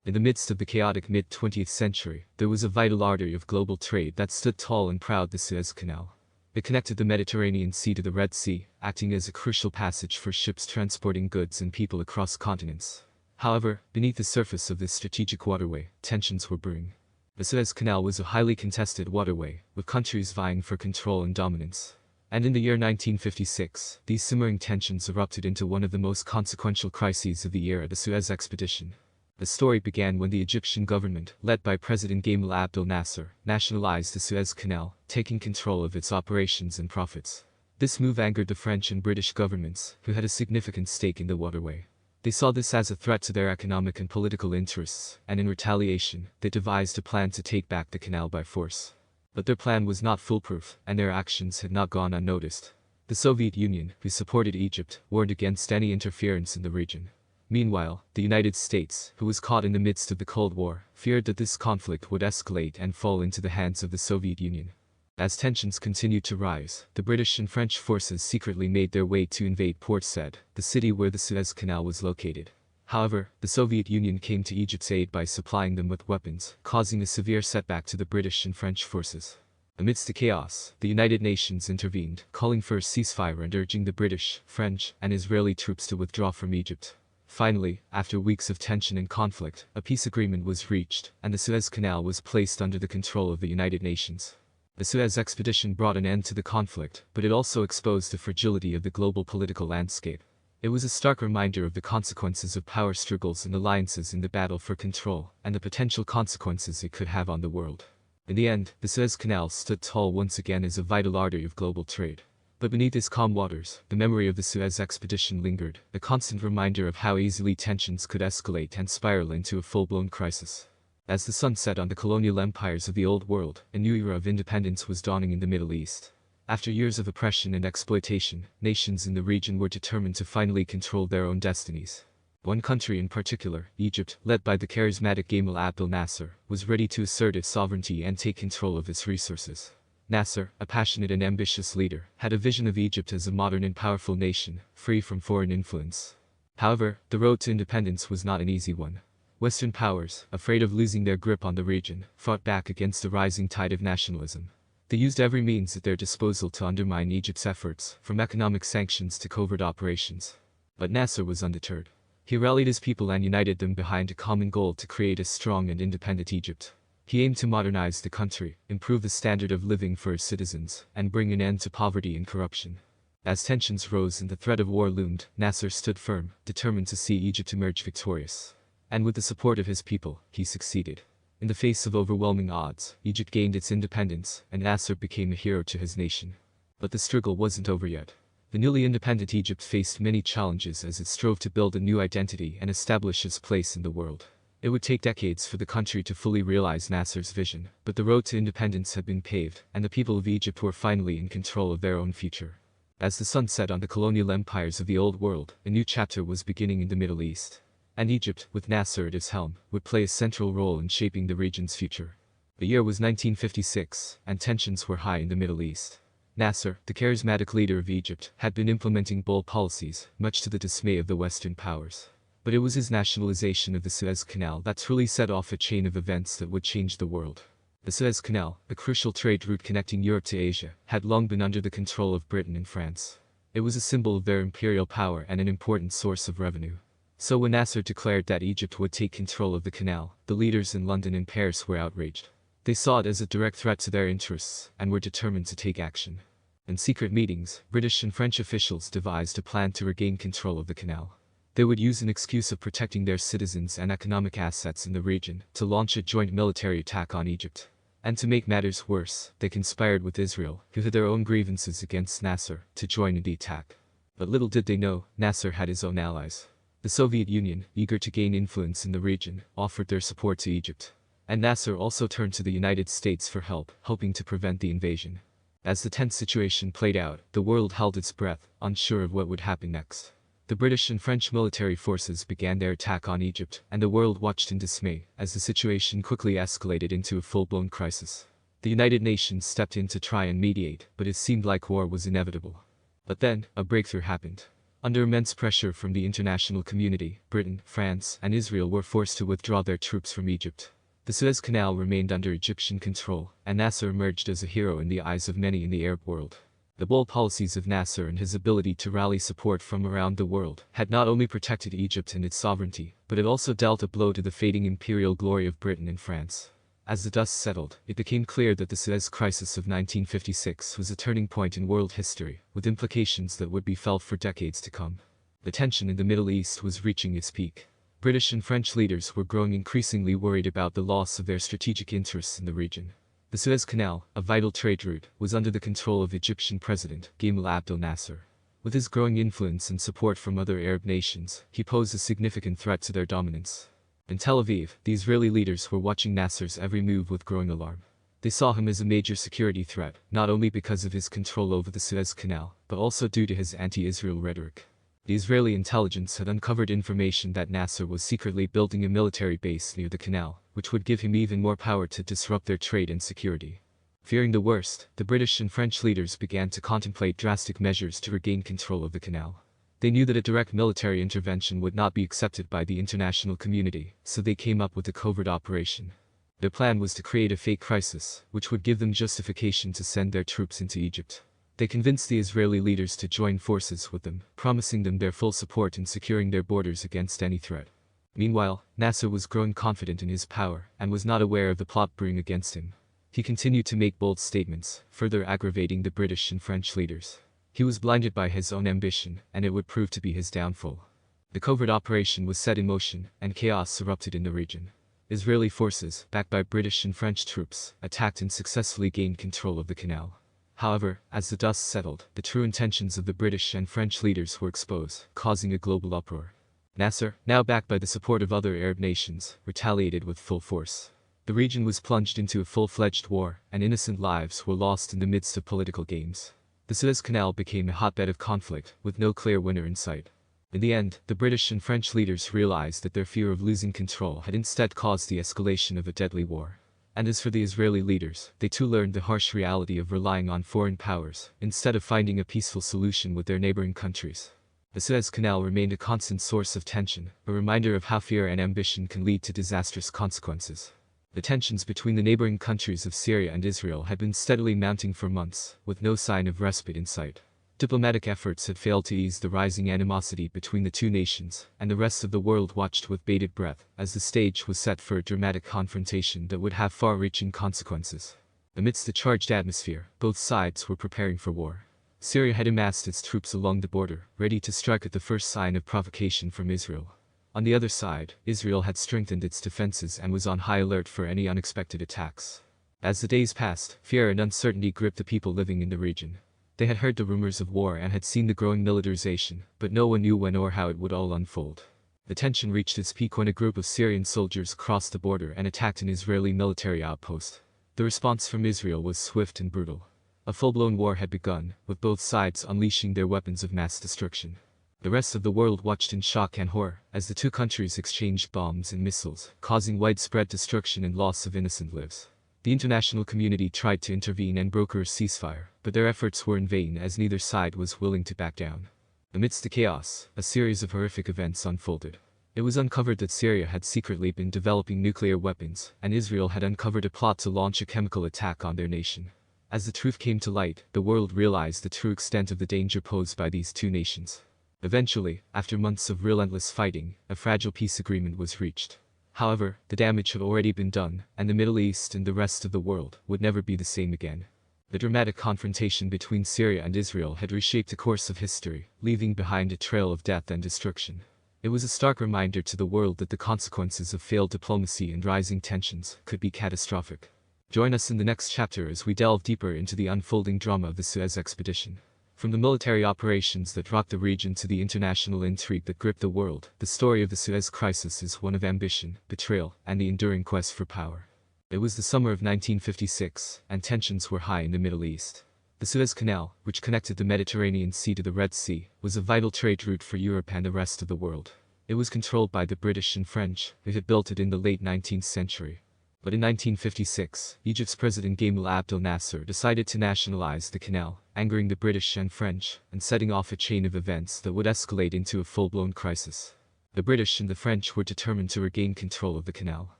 In the midst of the chaotic mid-20th century, there was a vital artery of global trade that stood tall and proud: the Suez Canal. It connected the Mediterranean Sea to the Red Sea, acting as a crucial passage for ships transporting goods and people across continents. However, beneath the surface of this strategic waterway, tensions were brewing. The Suez Canal was a highly contested waterway, with countries vying for control and dominance. And in the year 1956, these simmering tensions erupted into one of the most consequential crises of the era: the Suez Expedition. The story began when the Egyptian government, led by President Gamal Abdel Nasser, nationalized the Suez Canal, taking control of its operations and profits. This move angered the French and British governments, who had a significant stake in the waterway. They saw this as a threat to their economic and political interests, and in retaliation, they devised a plan to take back the canal by force. But their plan was not foolproof, and their actions had not gone unnoticed. The Soviet Union, who supported Egypt, warned against any interference in the region. Meanwhile, the United States, who was caught in the midst of the Cold War, feared that this conflict would escalate and fall into the hands of the Soviet Union. As tensions continued to rise, the British and French forces secretly made their way to invade Port Said, the city where the Suez Canal was located. However, the Soviet Union came to Egypt's aid by supplying them with weapons, causing a severe setback to the British and French forces. Amidst the chaos, the United Nations intervened, calling for a ceasefire and urging the British, French, and Israeli troops to withdraw from Egypt. Finally, after weeks of tension and conflict, a peace agreement was reached, and the Suez Canal was placed under the control of the United Nations. The Suez Expedition brought an end to the conflict, but it also exposed the fragility of the global political landscape. It was a stark reminder of the consequences of power struggles and alliances in the battle for control, and the potential consequences it could have on the world. In the end, the Suez Canal stood tall once again as a vital artery of global trade. But beneath its calm waters, the memory of the Suez Expedition lingered, a constant reminder of how easily tensions could escalate and spiral into a full-blown crisis. As the sun set on the colonial empires of the Old World, a new era of independence was dawning in the Middle East. After years of oppression and exploitation, nations in the region were determined to finally control their own destinies. One country in particular, Egypt, led by the charismatic Gamal Abdel Nasser, was ready to assert its sovereignty and take control of its resources. Nasser, a passionate and ambitious leader, had a vision of Egypt as a modern and powerful nation, free from foreign influence. However, the road to independence was not an easy one. Western powers, afraid of losing their grip on the region, fought back against the rising tide of nationalism. They used every means at their disposal to undermine Egypt's efforts, from economic sanctions to covert operations. But Nasser was undeterred. He rallied his people and united them behind a common goal: to create a strong and independent Egypt. He aimed to modernize the country, improve the standard of living for its citizens, and bring an end to poverty and corruption. As tensions rose and the threat of war loomed, Nasser stood firm, determined to see Egypt emerge victorious. And with the support of his people, he succeeded. In the face of overwhelming odds, Egypt gained its independence, and Nasser became a hero to his nation. But the struggle wasn't over yet. The newly independent Egypt faced many challenges as it strove to build a new identity and establish its place in the world. It would take decades for the country to fully realize Nasser's vision, but the road to independence had been paved, and the people of Egypt were finally in control of their own future. As the sun set on the colonial empires of the Old World, a new chapter was beginning in the Middle East. And Egypt, with Nasser at its helm, would play a central role in shaping the region's future. The year was 1956, and tensions were high in the Middle East. Nasser, the charismatic leader of Egypt, had been implementing bold policies, much to the dismay of the Western powers. But it was his nationalization of the Suez Canal that truly set off a chain of events that would change the world. The Suez Canal, a crucial trade route connecting Europe to Asia, had long been under the control of Britain and France. It was a symbol of their imperial power and an important source of revenue. So when Nasser declared that Egypt would take control of the canal, the leaders in London and Paris were outraged. They saw it as a direct threat to their interests, and were determined to take action. In secret meetings, British and French officials devised a plan to regain control of the canal. They would use an excuse of protecting their citizens and economic assets in the region to launch a joint military attack on Egypt. And to make matters worse, they conspired with Israel, who had their own grievances against Nasser, to join in the attack. But little did they know, Nasser had his own allies. The Soviet Union, eager to gain influence in the region, offered their support to Egypt. And Nasser also turned to the United States for help, hoping to prevent the invasion. As the tense situation played out, the world held its breath, unsure of what would happen next. The British and French military forces began their attack on Egypt, and the world watched in dismay, as the situation quickly escalated into a full-blown crisis. The United Nations stepped in to try and mediate, but it seemed like war was inevitable. But then, a breakthrough happened. Under immense pressure from the international community, Britain, France, and Israel were forced to withdraw their troops from Egypt. The Suez Canal remained under Egyptian control, and Nasser emerged as a hero in the eyes of many in the Arab world. The bold policies of Nasser and his ability to rally support from around the world had not only protected Egypt and its sovereignty, but it also dealt a blow to the fading imperial glory of Britain and France. As the dust settled, it became clear that the Suez Crisis of 1956 was a turning point in world history, with implications that would be felt for decades to come. The tension in the Middle East was reaching its peak. British and French leaders were growing increasingly worried about the loss of their strategic interests in the region. The Suez Canal, a vital trade route, was under the control of Egyptian President Gamal Abdel Nasser. With his growing influence and support from other Arab nations, he posed a significant threat to their dominance. In Tel Aviv, the Israeli leaders were watching Nasser's every move with growing alarm. They saw him as a major security threat, not only because of his control over the Suez Canal, but also due to his anti-Israel rhetoric. The Israeli intelligence had uncovered information that Nasser was secretly building a military base near the canal, which would give him even more power to disrupt their trade and security. Fearing the worst, the British and French leaders began to contemplate drastic measures to regain control of the canal. They knew that a direct military intervention would not be accepted by the international community, so they came up with a covert operation. Their plan was to create a fake crisis, which would give them justification to send their troops into Egypt. They convinced the Israeli leaders to join forces with them, promising them their full support in securing their borders against any threat. Meanwhile, Nasser was growing confident in his power, and was not aware of the plot brewing against him. He continued to make bold statements, further aggravating the British and French leaders. He was blinded by his own ambition, and it would prove to be his downfall. The covert operation was set in motion, and chaos erupted in the region. Israeli forces, backed by British and French troops, attacked and successfully gained control of the canal. However, as the dust settled, the true intentions of the British and French leaders were exposed, causing a global uproar. Nasser, now backed by the support of other Arab nations, retaliated with full force. The region was plunged into a full-fledged war, and innocent lives were lost in the midst of political games. The Suez Canal became a hotbed of conflict, with no clear winner in sight. In the end, the British and French leaders realized that their fear of losing control had instead caused the escalation of a deadly war. And as for the Israeli leaders, they too learned the harsh reality of relying on foreign powers, instead of finding a peaceful solution with their neighboring countries. The Suez Canal remained a constant source of tension, a reminder of how fear and ambition can lead to disastrous consequences. The tensions between the neighboring countries of Syria and Israel had been steadily mounting for months, with no sign of respite in sight. Diplomatic efforts had failed to ease the rising animosity between the two nations, and the rest of the world watched with bated breath as the stage was set for a dramatic confrontation that would have far-reaching consequences. Amidst the charged atmosphere, both sides were preparing for war. Syria had amassed its troops along the border, ready to strike at the first sign of provocation from Israel. On the other side, Israel had strengthened its defenses and was on high alert for any unexpected attacks. As the days passed, fear and uncertainty gripped the people living in the region. They had heard the rumors of war and had seen the growing militarization, but no one knew when or how it would all unfold. The tension reached its peak when a group of Syrian soldiers crossed the border and attacked an Israeli military outpost. The response from Israel was swift and brutal. A full-blown war had begun, with both sides unleashing their weapons of mass destruction. The rest of the world watched in shock and horror as the two countries exchanged bombs and missiles, causing widespread destruction and loss of innocent lives. The international community tried to intervene and broker a ceasefire, but their efforts were in vain as neither side was willing to back down. Amidst the chaos, a series of horrific events unfolded. It was uncovered that Syria had secretly been developing nuclear weapons, and Israel had uncovered a plot to launch a chemical attack on their nation. As the truth came to light, the world realized the true extent of the danger posed by these two nations. Eventually, after months of relentless fighting, a fragile peace agreement was reached. However, the damage had already been done, and the Middle East and the rest of the world would never be the same again. The dramatic confrontation between Syria and Israel had reshaped the course of history, leaving behind a trail of death and destruction. It was a stark reminder to the world that the consequences of failed diplomacy and rising tensions could be catastrophic. Join us in the next chapter as we delve deeper into the unfolding drama of the Suez expedition. From the military operations that rocked the region to the international intrigue that gripped the world, the story of the Suez Crisis is one of ambition, betrayal, and the enduring quest for power. It was the summer of 1956, and tensions were high in the Middle East. The Suez Canal, which connected the Mediterranean Sea to the Red Sea, was a vital trade route for Europe and the rest of the world. It was controlled by the British and French, who had built it in the late 19th century. But in 1956, Egypt's President Gamal Abdel Nasser decided to nationalize the canal, angering the British and French, and setting off a chain of events that would escalate into a full-blown crisis. The British and the French were determined to regain control of the canal.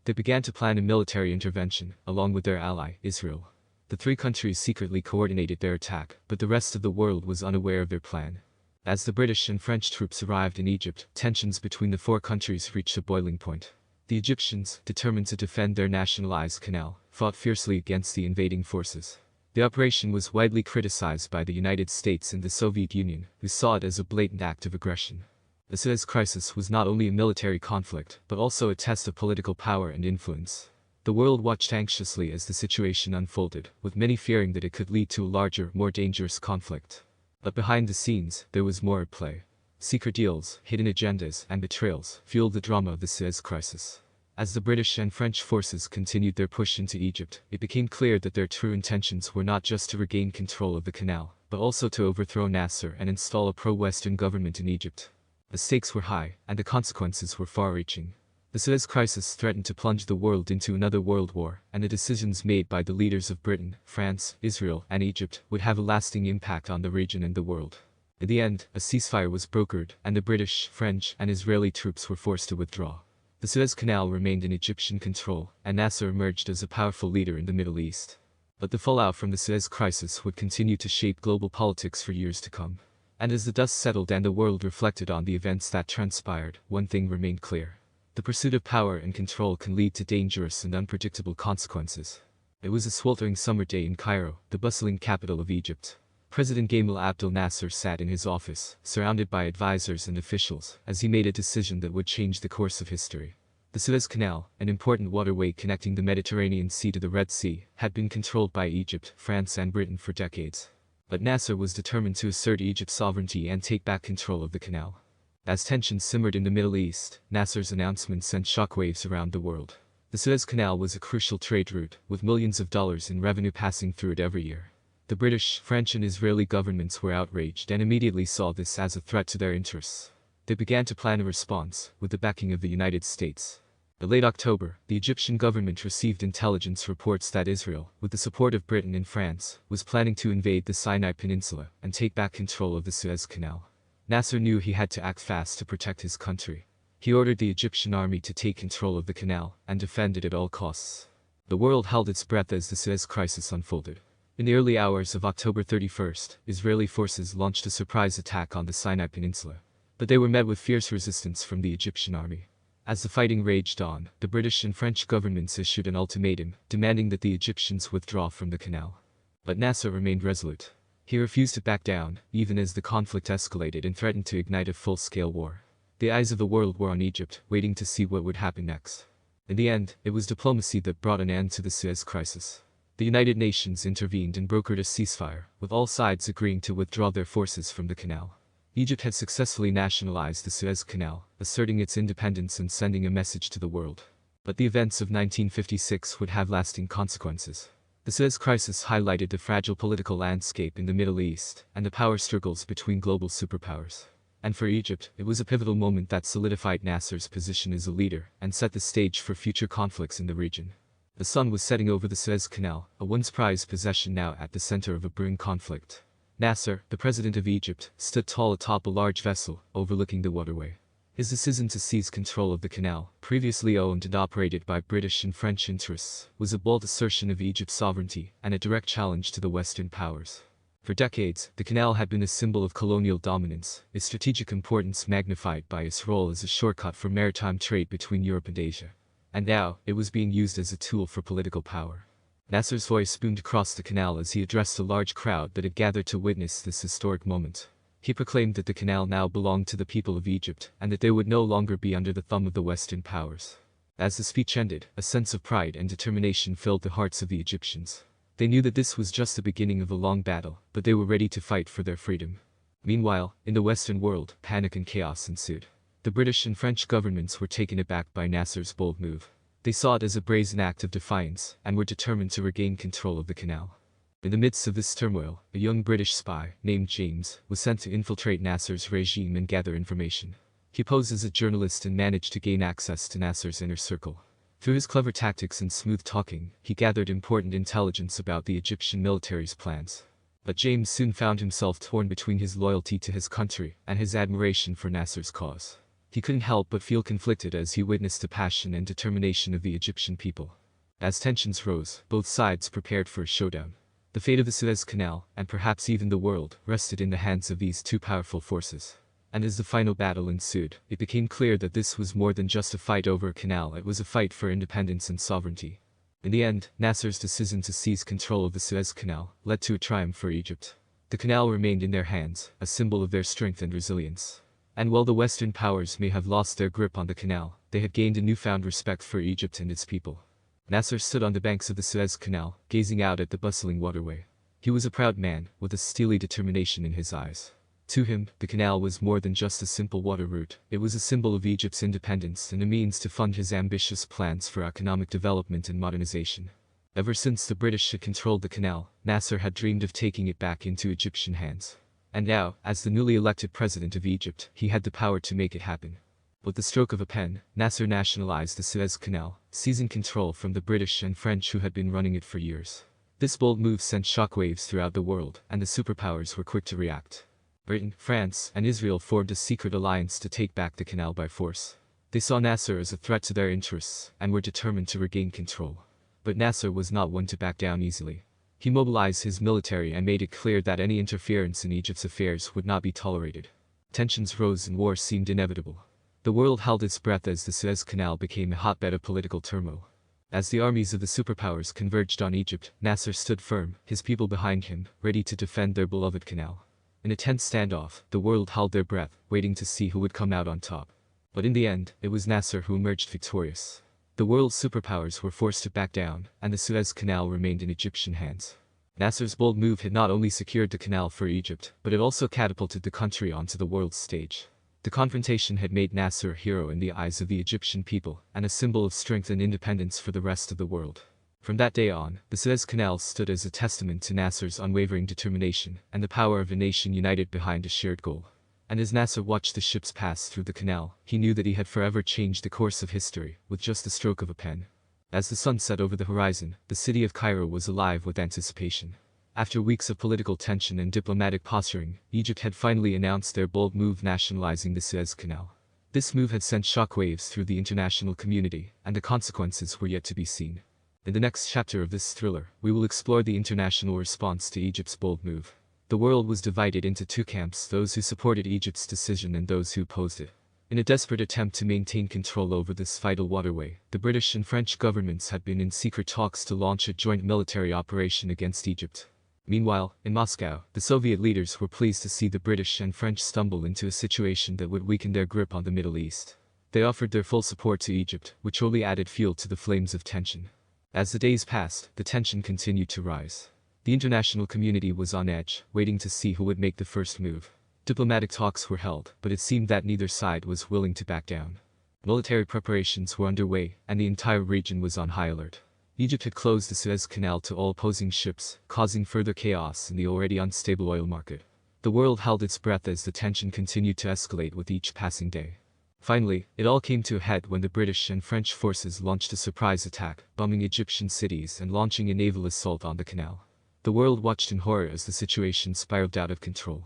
They began to plan a military intervention, along with their ally, Israel. The three countries secretly coordinated their attack, but the rest of the world was unaware of their plan. As the British and French troops arrived in Egypt, tensions between the four countries reached a boiling point. The Egyptians, determined to defend their nationalized canal, fought fiercely against the invading forces. The operation was widely criticized by the United States and the Soviet Union, who saw it as a blatant act of aggression. The Suez Crisis was not only a military conflict, but also a test of political power and influence. The world watched anxiously as the situation unfolded, with many fearing that it could lead to a larger, more dangerous conflict. But behind the scenes, there was more at play. Secret deals, hidden agendas, and betrayals fueled the drama of the Suez Crisis. As the British and French forces continued their push into Egypt, it became clear that their true intentions were not just to regain control of the canal, but also to overthrow Nasser and install a pro-Western government in Egypt. The stakes were high, and the consequences were far-reaching. The Suez Crisis threatened to plunge the world into another world war, and the decisions made by the leaders of Britain, France, Israel, and Egypt would have a lasting impact on the region and the world. In the end, a ceasefire was brokered, and the British, French, and Israeli troops were forced to withdraw. The Suez Canal remained in Egyptian control, and Nasser emerged as a powerful leader in the Middle East. But the fallout from the Suez Crisis would continue to shape global politics for years to come. And as the dust settled and the world reflected on the events that transpired, one thing remained clear. The pursuit of power and control can lead to dangerous and unpredictable consequences. It was a sweltering summer day in Cairo, the bustling capital of Egypt. President Gamal Abdel Nasser sat in his office, surrounded by advisors and officials, as he made a decision that would change the course of history. The Suez Canal, an important waterway connecting the Mediterranean Sea to the Red Sea, had been controlled by Egypt, France, and Britain for decades. But Nasser was determined to assert Egypt's sovereignty and take back control of the canal. As tensions simmered in the Middle East, Nasser's announcement sent shockwaves around the world. The Suez Canal was a crucial trade route, with millions of dollars in revenue passing through it every year. The British, French, and Israeli governments were outraged and immediately saw this as a threat to their interests. They began to plan a response, with the backing of the United States. In late October, the Egyptian government received intelligence reports that Israel, with the support of Britain and France, was planning to invade the Sinai Peninsula and take back control of the Suez Canal. Nasser knew he had to act fast to protect his country. He ordered the Egyptian army to take control of the canal and defend it at all costs. The world held its breath as the Suez Crisis unfolded. In the early hours of October 31st, Israeli forces launched a surprise attack on the Sinai Peninsula. But they were met with fierce resistance from the Egyptian army. As the fighting raged on, the British and French governments issued an ultimatum, demanding that the Egyptians withdraw from the canal. But Nasser remained resolute. He refused to back down, even as the conflict escalated and threatened to ignite a full-scale war. The eyes of the world were on Egypt, waiting to see what would happen next. In the end, it was diplomacy that brought an end to the Suez Crisis. The United Nations intervened and brokered a ceasefire, with all sides agreeing to withdraw their forces from the canal. Egypt had successfully nationalized the Suez Canal, asserting its independence and sending a message to the world. But the events of 1956 would have lasting consequences. The Suez Crisis highlighted the fragile political landscape in the Middle East and the power struggles between global superpowers. And for Egypt, it was a pivotal moment that solidified Nasser's position as a leader and set the stage for future conflicts in the region. The sun was setting over the Suez Canal, a once prized possession now at the center of a brewing conflict. Nasser, the president of Egypt, stood tall atop a large vessel, overlooking the waterway. His decision to seize control of the canal, previously owned and operated by British and French interests, was a bold assertion of Egypt's sovereignty and a direct challenge to the Western powers. For decades, the canal had been a symbol of colonial dominance, its strategic importance magnified by its role as a shortcut for maritime trade between Europe and Asia. And now, it was being used as a tool for political power. Nasser's voice boomed across the canal as he addressed a large crowd that had gathered to witness this historic moment. He proclaimed that the canal now belonged to the people of Egypt, and that they would no longer be under the thumb of the Western powers. As the speech ended, a sense of pride and determination filled the hearts of the Egyptians. They knew that this was just the beginning of a long battle, but they were ready to fight for their freedom. Meanwhile, in the Western world, panic and chaos ensued. The British and French governments were taken aback by Nasser's bold move. They saw it as a brazen act of defiance, and were determined to regain control of the canal. In the midst of this turmoil, a young British spy, named James, was sent to infiltrate Nasser's regime and gather information. He posed as a journalist and managed to gain access to Nasser's inner circle. Through his clever tactics and smooth talking, he gathered important intelligence about the Egyptian military's plans. But James soon found himself torn between his loyalty to his country and his admiration for Nasser's cause. He couldn't help but feel conflicted as he witnessed the passion and determination of the Egyptian people. As tensions rose, both sides prepared for a showdown. The fate of the Suez Canal, and perhaps even the world, rested in the hands of these two powerful forces. And as the final battle ensued, it became clear that this was more than just a fight over a canal, it was a fight for independence and sovereignty. In the end, Nasser's decision to seize control of the Suez Canal led to a triumph for Egypt. The canal remained in their hands, a symbol of their strength and resilience. And while the Western powers may have lost their grip on the canal, they had gained a newfound respect for Egypt and its people. Nasser stood on the banks of the Suez Canal, gazing out at the bustling waterway. He was a proud man, with a steely determination in his eyes. To him, the canal was more than just a simple water route. It was a symbol of Egypt's independence and a means to fund his ambitious plans for economic development and modernization. Ever since the British had controlled the canal, Nasser had dreamed of taking it back into Egyptian hands. And now, as the newly elected president of Egypt, he had the power to make it happen. With the stroke of a pen, Nasser nationalized the Suez Canal, seizing control from the British and French who had been running it for years. This bold move sent shockwaves throughout the world, and the superpowers were quick to react. Britain, France, and Israel formed a secret alliance to take back the canal by force. They saw Nasser as a threat to their interests, and were determined to regain control. But Nasser was not one to back down easily. He mobilized his military and made it clear that any interference in Egypt's affairs would not be tolerated. Tensions rose and war seemed inevitable. The world held its breath as the Suez Canal became a hotbed of political turmoil. As the armies of the superpowers converged on Egypt, Nasser stood firm, his people behind him, ready to defend their beloved canal. In a tense standoff, the world held their breath, waiting to see who would come out on top. But in the end, it was Nasser who emerged victorious. The world's superpowers were forced to back down, and the Suez Canal remained in Egyptian hands. Nasser's bold move had not only secured the canal for Egypt, but it also catapulted the country onto the world's stage. The confrontation had made Nasser a hero in the eyes of the Egyptian people, and a symbol of strength and independence for the rest of the world. From that day on, the Suez Canal stood as a testament to Nasser's unwavering determination and the power of a nation united behind a shared goal. And as Nasser watched the ships pass through the canal, he knew that he had forever changed the course of history with just the stroke of a pen. As the sun set over the horizon, the city of Cairo was alive with anticipation. After weeks of political tension and diplomatic posturing, Egypt had finally announced their bold move nationalizing the Suez Canal. This move had sent shockwaves through the international community, and the consequences were yet to be seen. In the next chapter of this thriller, we will explore the international response to Egypt's bold move. The world was divided into two camps, those who supported Egypt's decision and those who opposed it. In a desperate attempt to maintain control over this vital waterway, the British and French governments had been in secret talks to launch a joint military operation against Egypt. Meanwhile, in Moscow, the Soviet leaders were pleased to see the British and French stumble into a situation that would weaken their grip on the Middle East. They offered their full support to Egypt, which only added fuel to the flames of tension. As the days passed, the tension continued to rise. The international community was on edge, waiting to see who would make the first move. Diplomatic talks were held, but it seemed that neither side was willing to back down. Military preparations were underway, and the entire region was on high alert. Egypt had closed the Suez Canal to all opposing ships, causing further chaos in the already unstable oil market. The world held its breath as the tension continued to escalate with each passing day. Finally, it all came to a head when the British and French forces launched a surprise attack, bombing Egyptian cities and launching a naval assault on the canal. The world watched in horror as the situation spiraled out of control.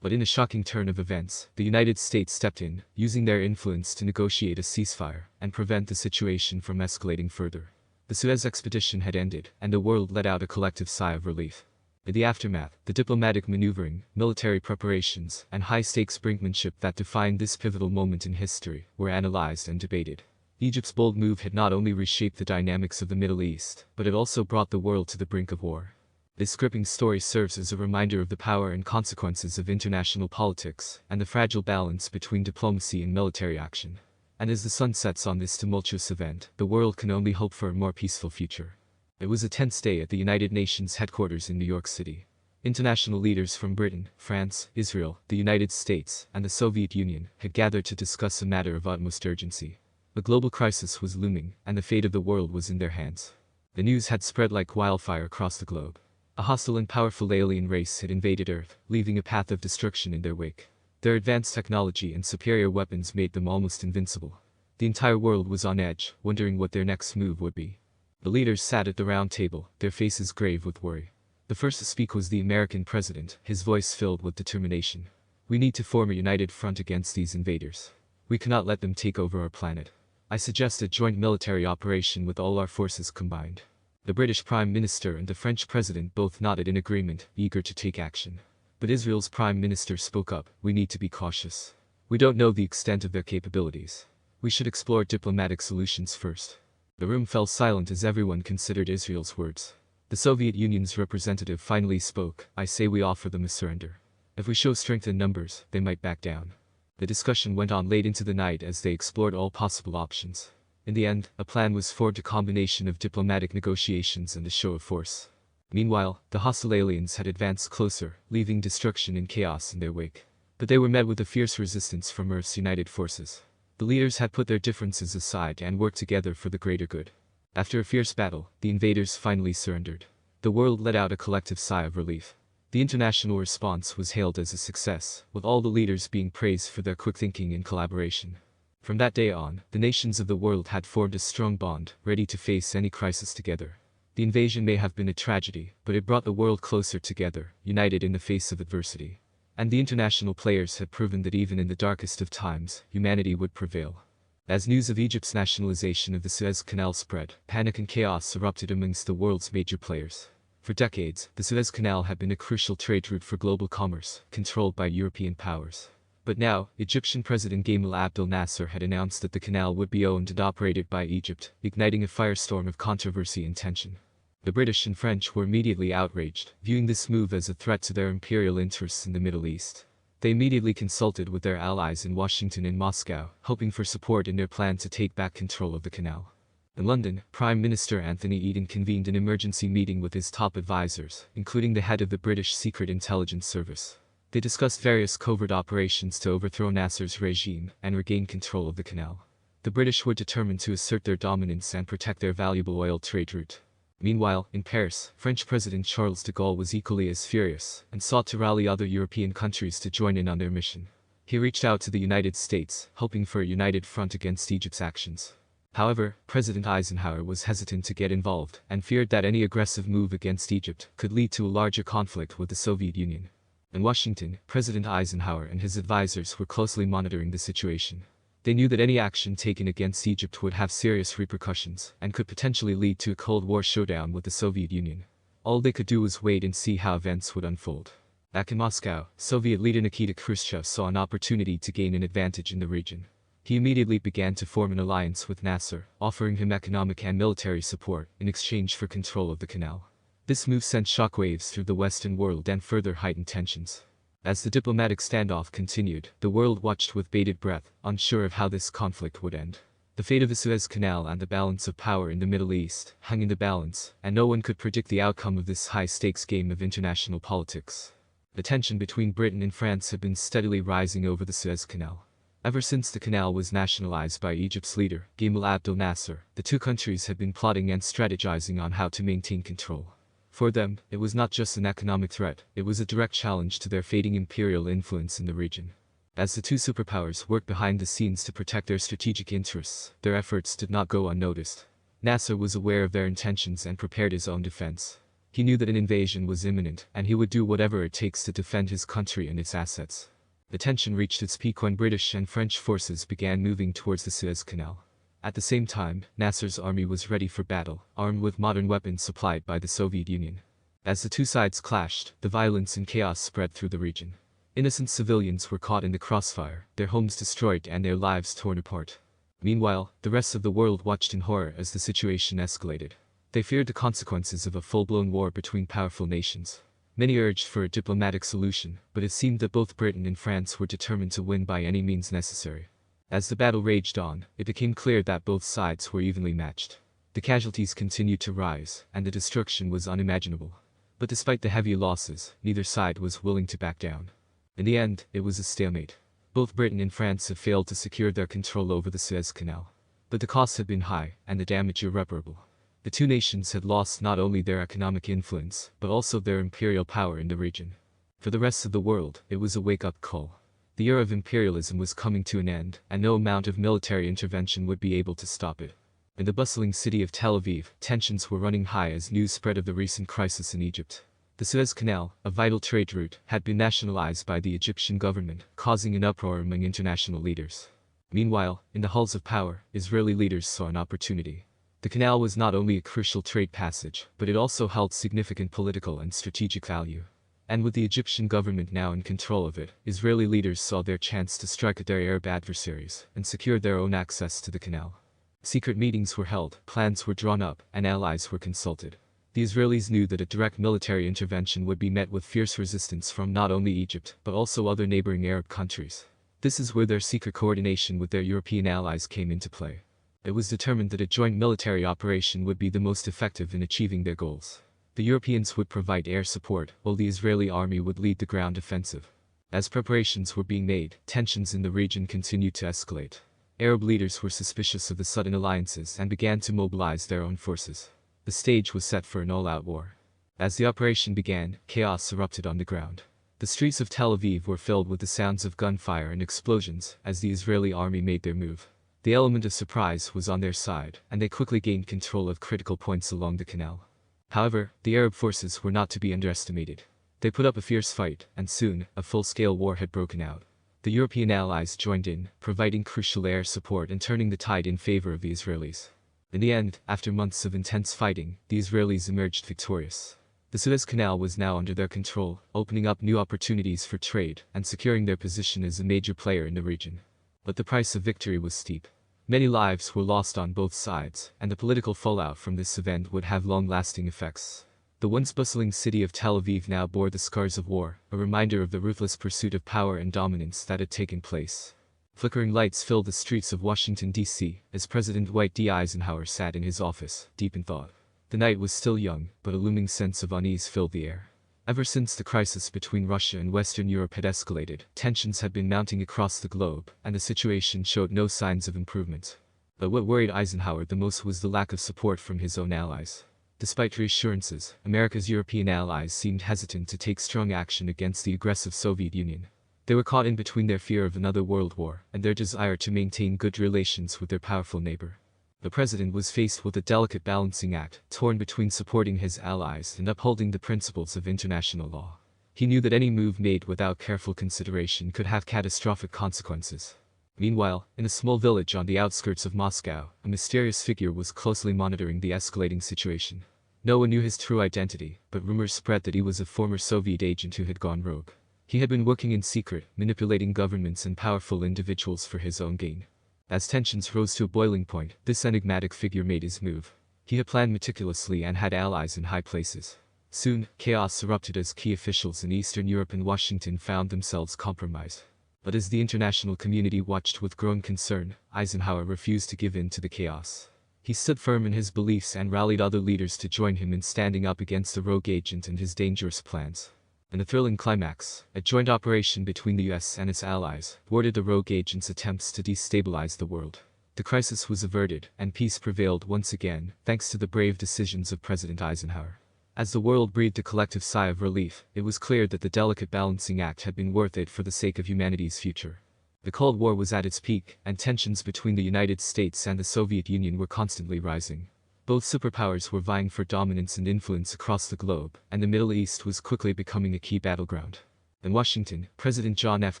But in a shocking turn of events, the United States stepped in, using their influence to negotiate a ceasefire and prevent the situation from escalating further. The Suez expedition had ended, and the world let out a collective sigh of relief. In the aftermath, the diplomatic maneuvering, military preparations, and high-stakes brinkmanship that defined this pivotal moment in history were analyzed and debated. Egypt's bold move had not only reshaped the dynamics of the Middle East, but it also brought the world to the brink of war. This gripping story serves as a reminder of the power and consequences of international politics and the fragile balance between diplomacy and military action. And as the sun sets on this tumultuous event, the world can only hope for a more peaceful future. It was a tense day at the United Nations headquarters in New York City. International leaders from Britain, France, Israel, the United States, and the Soviet Union had gathered to discuss a matter of utmost urgency. A global crisis was looming, and the fate of the world was in their hands. The news had spread like wildfire across the globe. A hostile and powerful alien race had invaded Earth, leaving a path of destruction in their wake. Their advanced technology and superior weapons made them almost invincible. The entire world was on edge, wondering what their next move would be. The leaders sat at the round table, their faces grave with worry. The first to speak was the American president, his voice filled with determination. We need to form a united front against these invaders. We cannot let them take over our planet. I suggest a joint military operation with all our forces combined. The British Prime Minister and the French President both nodded in agreement, eager to take action. But Israel's Prime Minister spoke up, we need to be cautious. We don't know the extent of their capabilities. We should explore diplomatic solutions first. The room fell silent as everyone considered Israel's words. The Soviet Union's representative finally spoke, I say we offer them a surrender. If we show strength in numbers, they might back down. The discussion went on late into the night as they explored all possible options. In the end, a plan was formed, a combination of diplomatic negotiations and a show of force. Meanwhile, the hostile aliens had advanced closer, leaving destruction and chaos in their wake. But they were met with a fierce resistance from Earth's united forces. The leaders had put their differences aside and worked together for the greater good. After a fierce battle, the invaders finally surrendered. The world let out a collective sigh of relief. The international response was hailed as a success, with all the leaders being praised for their quick thinking and collaboration. From that day on, the nations of the world had formed a strong bond, ready to face any crisis together. The invasion may have been a tragedy, but it brought the world closer together, united in the face of adversity. And the international players had proven that even in the darkest of times, humanity would prevail. As news of Egypt's nationalization of the Suez Canal spread, panic and chaos erupted amongst the world's major players. For decades, the Suez Canal had been a crucial trade route for global commerce, controlled by European powers. But now, Egyptian President Gamal Abdel Nasser had announced that the canal would be owned and operated by Egypt, igniting a firestorm of controversy and tension. The British and French were immediately outraged, viewing this move as a threat to their imperial interests in the Middle East. They immediately consulted with their allies in Washington and Moscow, hoping for support in their plan to take back control of the canal. In London, Prime Minister Anthony Eden convened an emergency meeting with his top advisors, including the head of the British Secret Intelligence Service. They discussed various covert operations to overthrow Nasser's regime and regain control of the canal. The British were determined to assert their dominance and protect their valuable oil trade route. Meanwhile, in Paris, French President Charles de Gaulle was equally as furious, and sought to rally other European countries to join in on their mission. He reached out to the United States, hoping for a united front against Egypt's actions. However, President Eisenhower was hesitant to get involved, and feared that any aggressive move against Egypt could lead to a larger conflict with the Soviet Union. In Washington, President Eisenhower and his advisors were closely monitoring the situation. They knew that any action taken against Egypt would have serious repercussions, and could potentially lead to a Cold War showdown with the Soviet Union. All they could do was wait and see how events would unfold. Back in Moscow, Soviet leader Nikita Khrushchev saw an opportunity to gain an advantage in the region. He immediately began to form an alliance with Nasser, offering him economic and military support in exchange for control of the canal. This move sent shockwaves through the Western world and further heightened tensions. As the diplomatic standoff continued, the world watched with bated breath, unsure of how this conflict would end. The fate of the Suez Canal and the balance of power in the Middle East hung in the balance, and no one could predict the outcome of this high-stakes game of international politics. The tension between Britain and France had been steadily rising over the Suez Canal. Ever since the canal was nationalized by Egypt's leader, Gamal Abdel Nasser, the two countries had been plotting and strategizing on how to maintain control. For them, it was not just an economic threat, it was a direct challenge to their fading imperial influence in the region. As the two superpowers worked behind the scenes to protect their strategic interests, their efforts did not go unnoticed. Nasser was aware of their intentions and prepared his own defense. He knew that an invasion was imminent, and he would do whatever it takes to defend his country and its assets. The tension reached its peak when British and French forces began moving towards the Suez Canal. At the same time, Nasser's army was ready for battle, armed with modern weapons supplied by the Soviet Union. As the two sides clashed, the violence and chaos spread through the region. Innocent civilians were caught in the crossfire, their homes destroyed and their lives torn apart. Meanwhile, the rest of the world watched in horror as the situation escalated. They feared the consequences of a full-blown war between powerful nations. Many urged for a diplomatic solution, but it seemed that both Britain and France were determined to win by any means necessary. As the battle raged on, it became clear that both sides were evenly matched. The casualties continued to rise, and the destruction was unimaginable. But despite the heavy losses, neither side was willing to back down. In the end, it was a stalemate. Both Britain and France had failed to secure their control over the Suez Canal. But the costs had been high, and the damage irreparable. The two nations had lost not only their economic influence, but also their imperial power in the region. For the rest of the world, it was a wake-up call. The era of imperialism was coming to an end, and no amount of military intervention would be able to stop it. In the bustling city of Tel Aviv, tensions were running high as news spread of the recent crisis in Egypt. The Suez Canal, a vital trade route, had been nationalized by the Egyptian government, causing an uproar among international leaders. Meanwhile, in the halls of power, Israeli leaders saw an opportunity. The canal was not only a crucial trade passage, but it also held significant political and strategic value. And with the Egyptian government now in control of it, Israeli leaders saw their chance to strike at their Arab adversaries and secure their own access to the canal. Secret meetings were held, plans were drawn up, and allies were consulted. The Israelis knew that a direct military intervention would be met with fierce resistance from not only Egypt, but also other neighboring Arab countries. This is where their secret coordination with their European allies came into play. It was determined that a joint military operation would be the most effective in achieving their goals. The Europeans would provide air support, while the Israeli army would lead the ground offensive. As preparations were being made, tensions in the region continued to escalate. Arab leaders were suspicious of the sudden alliances and began to mobilize their own forces. The stage was set for an all-out war. As the operation began, chaos erupted on the ground. The streets of Tel Aviv were filled with the sounds of gunfire and explosions as the Israeli army made their move. The element of surprise was on their side, and they quickly gained control of critical points along the canal. However, the Arab forces were not to be underestimated. They put up a fierce fight, and soon, a full-scale war had broken out. The European allies joined in, providing crucial air support and turning the tide in favor of the Israelis. In the end, after months of intense fighting, the Israelis emerged victorious. The Suez Canal was now under their control, opening up new opportunities for trade and securing their position as a major player in the region. But the price of victory was steep. Many lives were lost on both sides, and the political fallout from this event would have long-lasting effects. The once bustling city of Tel Aviv now bore the scars of war, a reminder of the ruthless pursuit of power and dominance that had taken place. Flickering lights filled the streets of Washington, D.C., as President Dwight D. Eisenhower sat in his office, deep in thought. The night was still young, but a looming sense of unease filled the air. Ever since the crisis between Russia and Western Europe had escalated, tensions had been mounting across the globe, and the situation showed no signs of improvement. But what worried Eisenhower the most was the lack of support from his own allies. Despite reassurances, America's European allies seemed hesitant to take strong action against the aggressive Soviet Union. They were caught in between their fear of another world war and their desire to maintain good relations with their powerful neighbor. The president was faced with a delicate balancing act, torn between supporting his allies and upholding the principles of international law. He knew that any move made without careful consideration could have catastrophic consequences. Meanwhile, in a small village on the outskirts of Moscow, a mysterious figure was closely monitoring the escalating situation. No one knew his true identity, but rumors spread that he was a former Soviet agent who had gone rogue. He had been working in secret, manipulating governments and powerful individuals for his own gain. As tensions rose to a boiling point, this enigmatic figure made his move. He had planned meticulously and had allies in high places. Soon, chaos erupted as key officials in Eastern Europe and Washington found themselves compromised. But as the international community watched with growing concern, Eisenhower refused to give in to the chaos. He stood firm in his beliefs and rallied other leaders to join him in standing up against the rogue agent and his dangerous plans. In a thrilling climax, a joint operation between the US and its allies thwarted the rogue agent's attempts to destabilize the world. The crisis was averted, and peace prevailed once again, thanks to the brave decisions of President Eisenhower. As the world breathed a collective sigh of relief, it was clear that the delicate balancing act had been worth it for the sake of humanity's future. The Cold War was at its peak, and tensions between the United States and the Soviet Union were constantly rising. Both superpowers were vying for dominance and influence across the globe, and the Middle East was quickly becoming a key battleground. In Washington, President John F.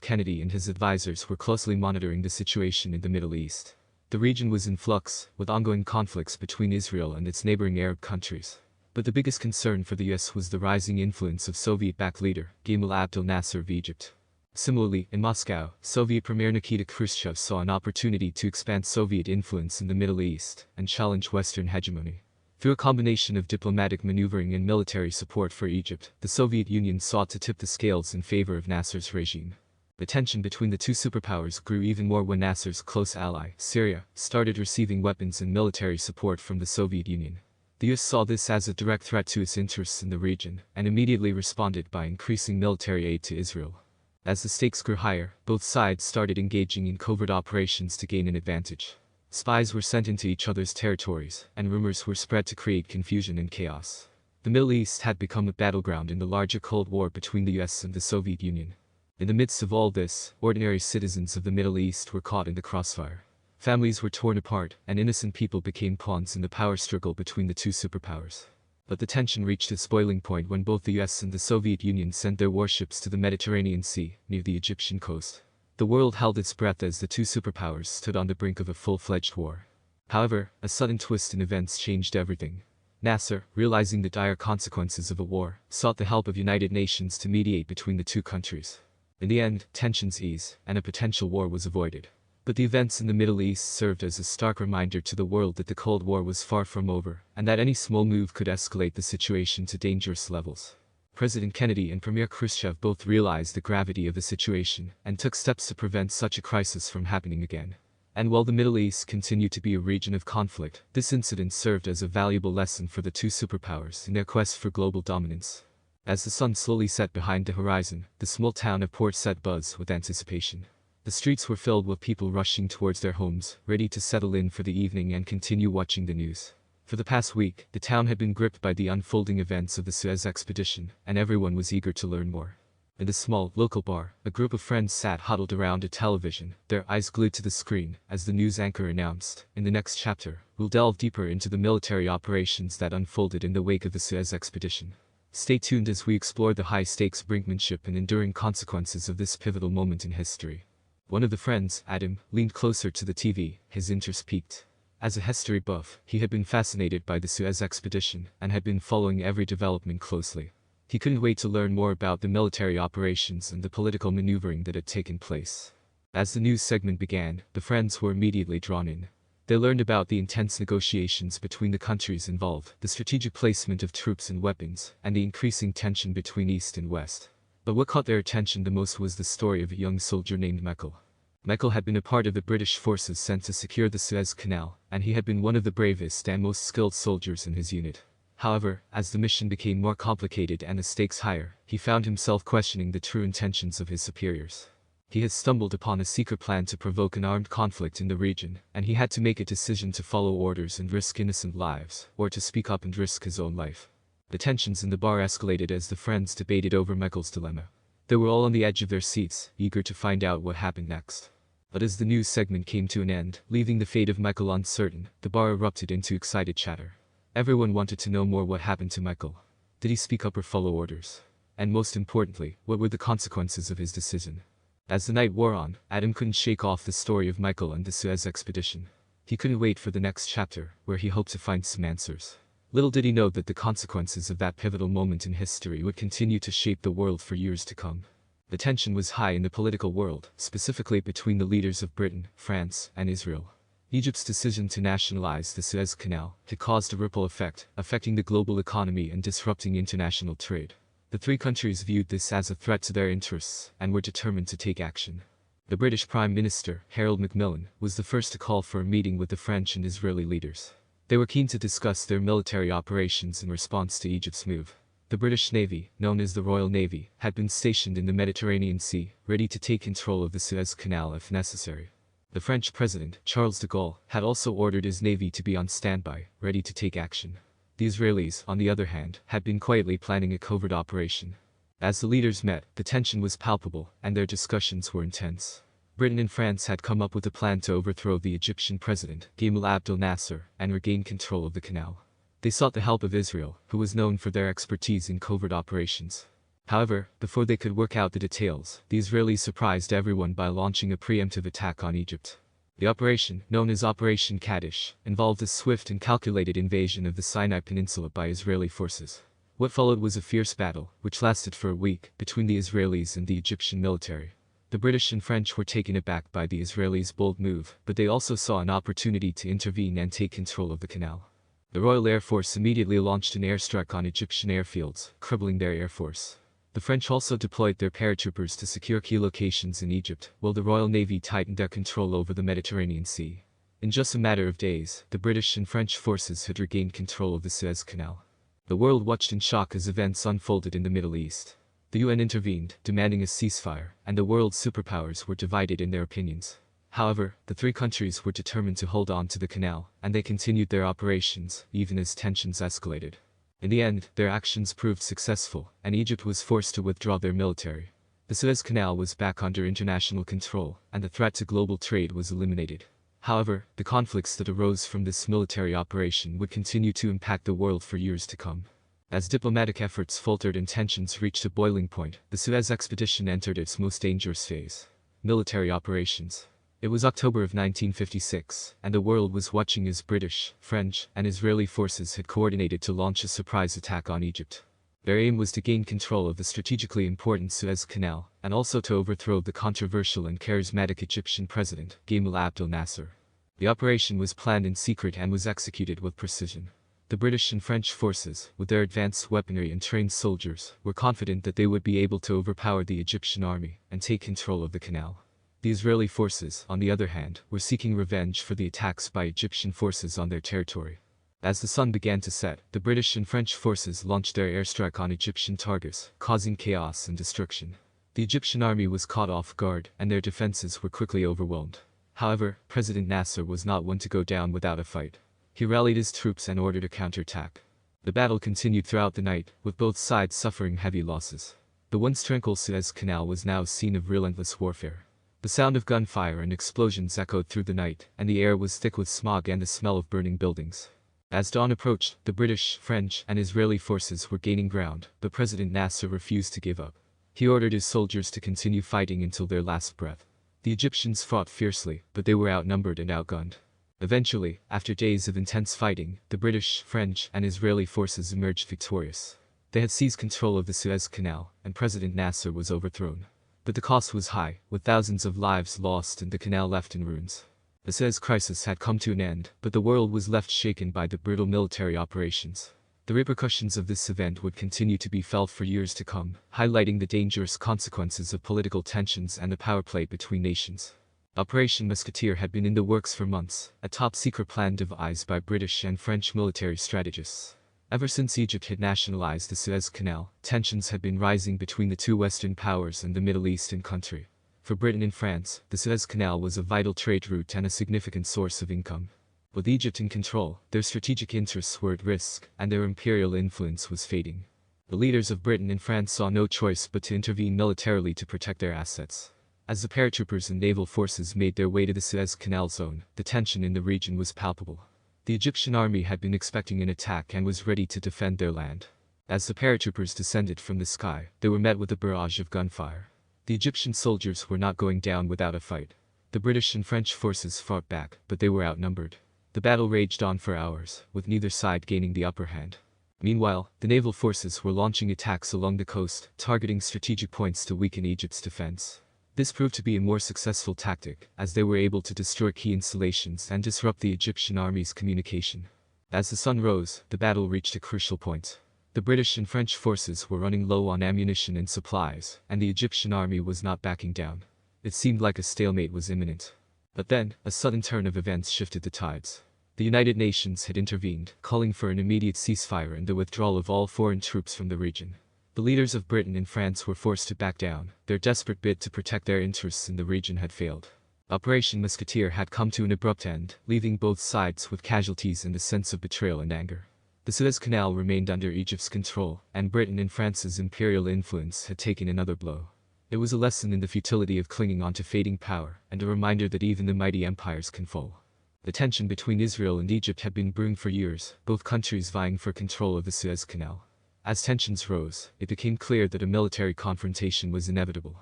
Kennedy and his advisors were closely monitoring the situation in the Middle East. The region was in flux, with ongoing conflicts between Israel and its neighboring Arab countries. But the biggest concern for the US was the rising influence of Soviet-backed leader, Gamal Abdel Nasser of Egypt. Similarly, in Moscow, Soviet Premier Nikita Khrushchev saw an opportunity to expand Soviet influence in the Middle East and challenge Western hegemony. Through a combination of diplomatic maneuvering and military support for Egypt, the Soviet Union sought to tip the scales in favor of Nasser's regime. The tension between the two superpowers grew even more when Nasser's close ally, Syria, started receiving weapons and military support from the Soviet Union. The US saw this as a direct threat to its interests in the region, and immediately responded by increasing military aid to Israel. As the stakes grew higher, both sides started engaging in covert operations to gain an advantage. Spies were sent into each other's territories, and rumors were spread to create confusion and chaos. The Middle East had become a battleground in the larger Cold War between the US and the Soviet Union. In the midst of all this, ordinary citizens of the Middle East were caught in the crossfire. Families were torn apart, and innocent people became pawns in the power struggle between the two superpowers. But the tension reached its boiling point when both the US and the Soviet Union sent their warships to the Mediterranean Sea, near the Egyptian coast. The world held its breath as the two superpowers stood on the brink of a full-fledged war. However, a sudden twist in events changed everything. Nasser, realizing the dire consequences of a war, sought the help of United Nations to mediate between the two countries. In the end, tensions eased, and a potential war was avoided. But the events in the Middle East served as a stark reminder to the world that the Cold War was far from over, and that any small move could escalate the situation to dangerous levels. President Kennedy and Premier Khrushchev both realized the gravity of the situation, and took steps to prevent such a crisis from happening again. And while the Middle East continued to be a region of conflict, this incident served as a valuable lesson for the two superpowers in their quest for global dominance. As the sun slowly set behind the horizon, the small town of Port Said buzzed with anticipation. The streets were filled with people rushing towards their homes, ready to settle in for the evening and continue watching the news. For the past week, the town had been gripped by the unfolding events of the Suez expedition, and everyone was eager to learn more. In the small, local bar, a group of friends sat huddled around a television, their eyes glued to the screen, as the news anchor announced, "In the next chapter, we'll delve deeper into the military operations that unfolded in the wake of the Suez expedition." Stay tuned as we explore the high-stakes brinkmanship and enduring consequences of this pivotal moment in history. One of the friends, Adam, leaned closer to the TV, his interest piqued. As a history buff, he had been fascinated by the Suez expedition and had been following every development closely. He couldn't wait to learn more about the military operations and the political maneuvering that had taken place. As the news segment began, the friends were immediately drawn in. They learned about the intense negotiations between the countries involved, the strategic placement of troops and weapons, and the increasing tension between East and West. But what caught their attention the most was the story of a young soldier named Michael. Michael had been a part of the British forces sent to secure the Suez Canal, and he had been one of the bravest and most skilled soldiers in his unit. However, as the mission became more complicated and the stakes higher, he found himself questioning the true intentions of his superiors. He had stumbled upon a secret plan to provoke an armed conflict in the region, and he had to make a decision to follow orders and risk innocent lives, or to speak up and risk his own life. The tensions in the bar escalated as the friends debated over Michael's dilemma. They were all on the edge of their seats, eager to find out what happened next. But as the news segment came to an end, leaving the fate of Michael uncertain, the bar erupted into excited chatter. Everyone wanted to know more what happened to Michael. Did he speak up or follow orders? And most importantly, what were the consequences of his decision? As the night wore on, Adam couldn't shake off the story of Michael and the Suez expedition. He couldn't wait for the next chapter, where he hoped to find some answers. Little did he know that the consequences of that pivotal moment in history would continue to shape the world for years to come. The tension was high in the political world, specifically between the leaders of Britain, France, and Israel. Egypt's decision to nationalize the Suez Canal had caused a ripple effect, affecting the global economy and disrupting international trade. The three countries viewed this as a threat to their interests, and were determined to take action. The British Prime Minister, Harold Macmillan, was the first to call for a meeting with the French and Israeli leaders. They were keen to discuss their military operations in response to Egypt's move. The British Navy, known as the Royal Navy, had been stationed in the Mediterranean Sea, ready to take control of the Suez Canal if necessary. The French President, Charles de Gaulle, had also ordered his navy to be on standby, ready to take action. The Israelis, on the other hand, had been quietly planning a covert operation. As the leaders met, the tension was palpable, and their discussions were intense. Britain and France had come up with a plan to overthrow the Egyptian president, Gamal Abdel Nasser, and regain control of the canal. They sought the help of Israel, who was known for their expertise in covert operations. However, before they could work out the details, the Israelis surprised everyone by launching a preemptive attack on Egypt. The operation, known as Operation Kaddish, involved a swift and calculated invasion of the Sinai Peninsula by Israeli forces. What followed was a fierce battle, which lasted for a week, between the Israelis and the Egyptian military. The British and French were taken aback by the Israelis' bold move, but they also saw an opportunity to intervene and take control of the canal. The Royal Air Force immediately launched an airstrike on Egyptian airfields, crippling their air force. The French also deployed their paratroopers to secure key locations in Egypt, while the Royal Navy tightened their control over the Mediterranean Sea. In just a matter of days, the British and French forces had regained control of the Suez Canal. The world watched in shock as events unfolded in the Middle East. The UN intervened, demanding a ceasefire, and the world's superpowers were divided in their opinions. However, the three countries were determined to hold on to the canal, and they continued their operations, even as tensions escalated. In the end, their actions proved successful, and Egypt was forced to withdraw their military. The The Suez Canal was back under international control, and the threat to global trade was eliminated. However, the conflicts that arose from this military operation would continue to impact the world for years to come. As diplomatic efforts faltered and tensions reached a boiling point, the Suez expedition entered its most dangerous phase: military operations. It was October of 1956, and the world was watching as British, French, and Israeli forces had coordinated to launch a surprise attack on Egypt. Their aim was to gain control of the strategically important Suez Canal, and also to overthrow the controversial and charismatic Egyptian president, Gamal Abdel Nasser. The operation was planned in secret and was executed with precision. The British and French forces, with their advanced weaponry and trained soldiers, were confident that they would be able to overpower the Egyptian army and take control of the canal. The Israeli forces, on the other hand, were seeking revenge for the attacks by Egyptian forces on their territory. As the sun began to set, the British and French forces launched their airstrike on Egyptian targets, causing chaos and destruction. The Egyptian army was caught off guard, and their defenses were quickly overwhelmed. However, President Nasser was not one to go down without a fight. He rallied his troops and ordered a counterattack. The battle continued throughout the night, with both sides suffering heavy losses. The once tranquil Suez Canal was now a scene of relentless warfare. The sound of gunfire and explosions echoed through the night, and the air was thick with smog and the smell of burning buildings. As dawn approached, the British, French, and Israeli forces were gaining ground, but President Nasser refused to give up. He ordered his soldiers to continue fighting until their last breath. The Egyptians fought fiercely, but they were outnumbered and outgunned. Eventually, after days of intense fighting, the British, French, and Israeli forces emerged victorious. They had seized control of the Suez Canal, and President Nasser was overthrown. But the cost was high, with thousands of lives lost and the canal left in ruins. The Suez crisis had come to an end, but the world was left shaken by the brutal military operations. The repercussions of this event would continue to be felt for years to come, highlighting the dangerous consequences of political tensions and the power play between nations. Operation Musketeer had been in the works for months, a top-secret plan devised by British and French military strategists. Ever since Egypt had nationalized the Suez Canal, tensions had been rising between the two Western powers and the Middle Eastern country. For Britain and France, the Suez Canal was a vital trade route and a significant source of income. With Egypt in control, their strategic interests were at risk, and their imperial influence was fading. The leaders of Britain and France saw no choice but to intervene militarily to protect their assets. As the paratroopers and naval forces made their way to the Suez Canal zone, the tension in the region was palpable. The Egyptian army had been expecting an attack and was ready to defend their land. As the paratroopers descended from the sky, they were met with a barrage of gunfire. The Egyptian soldiers were not going down without a fight. The British and French forces fought back, but they were outnumbered. The battle raged on for hours, with neither side gaining the upper hand. Meanwhile, the naval forces were launching attacks along the coast, targeting strategic points to weaken Egypt's defense. This proved to be a more successful tactic, as they were able to destroy key installations and disrupt the Egyptian army's communication. As the sun rose, the battle reached a crucial point. The British and French forces were running low on ammunition and supplies, and the Egyptian army was not backing down. It seemed like a stalemate was imminent. But then, a sudden turn of events shifted the tides. The United Nations had intervened, calling for an immediate ceasefire and the withdrawal of all foreign troops from the region. The leaders of Britain and France were forced to back down. Their desperate bid to protect their interests in the region had failed. Operation Musketeer had come to an abrupt end, leaving both sides with casualties and a sense of betrayal and anger. The Suez Canal remained under Egypt's control, and Britain and France's imperial influence had taken another blow. It was a lesson in the futility of clinging on to fading power, and a reminder that even the mighty empires can fall. The tension between Israel and Egypt had been brewing for years, both countries vying for control of the Suez Canal. As tensions rose, it became clear that a military confrontation was inevitable.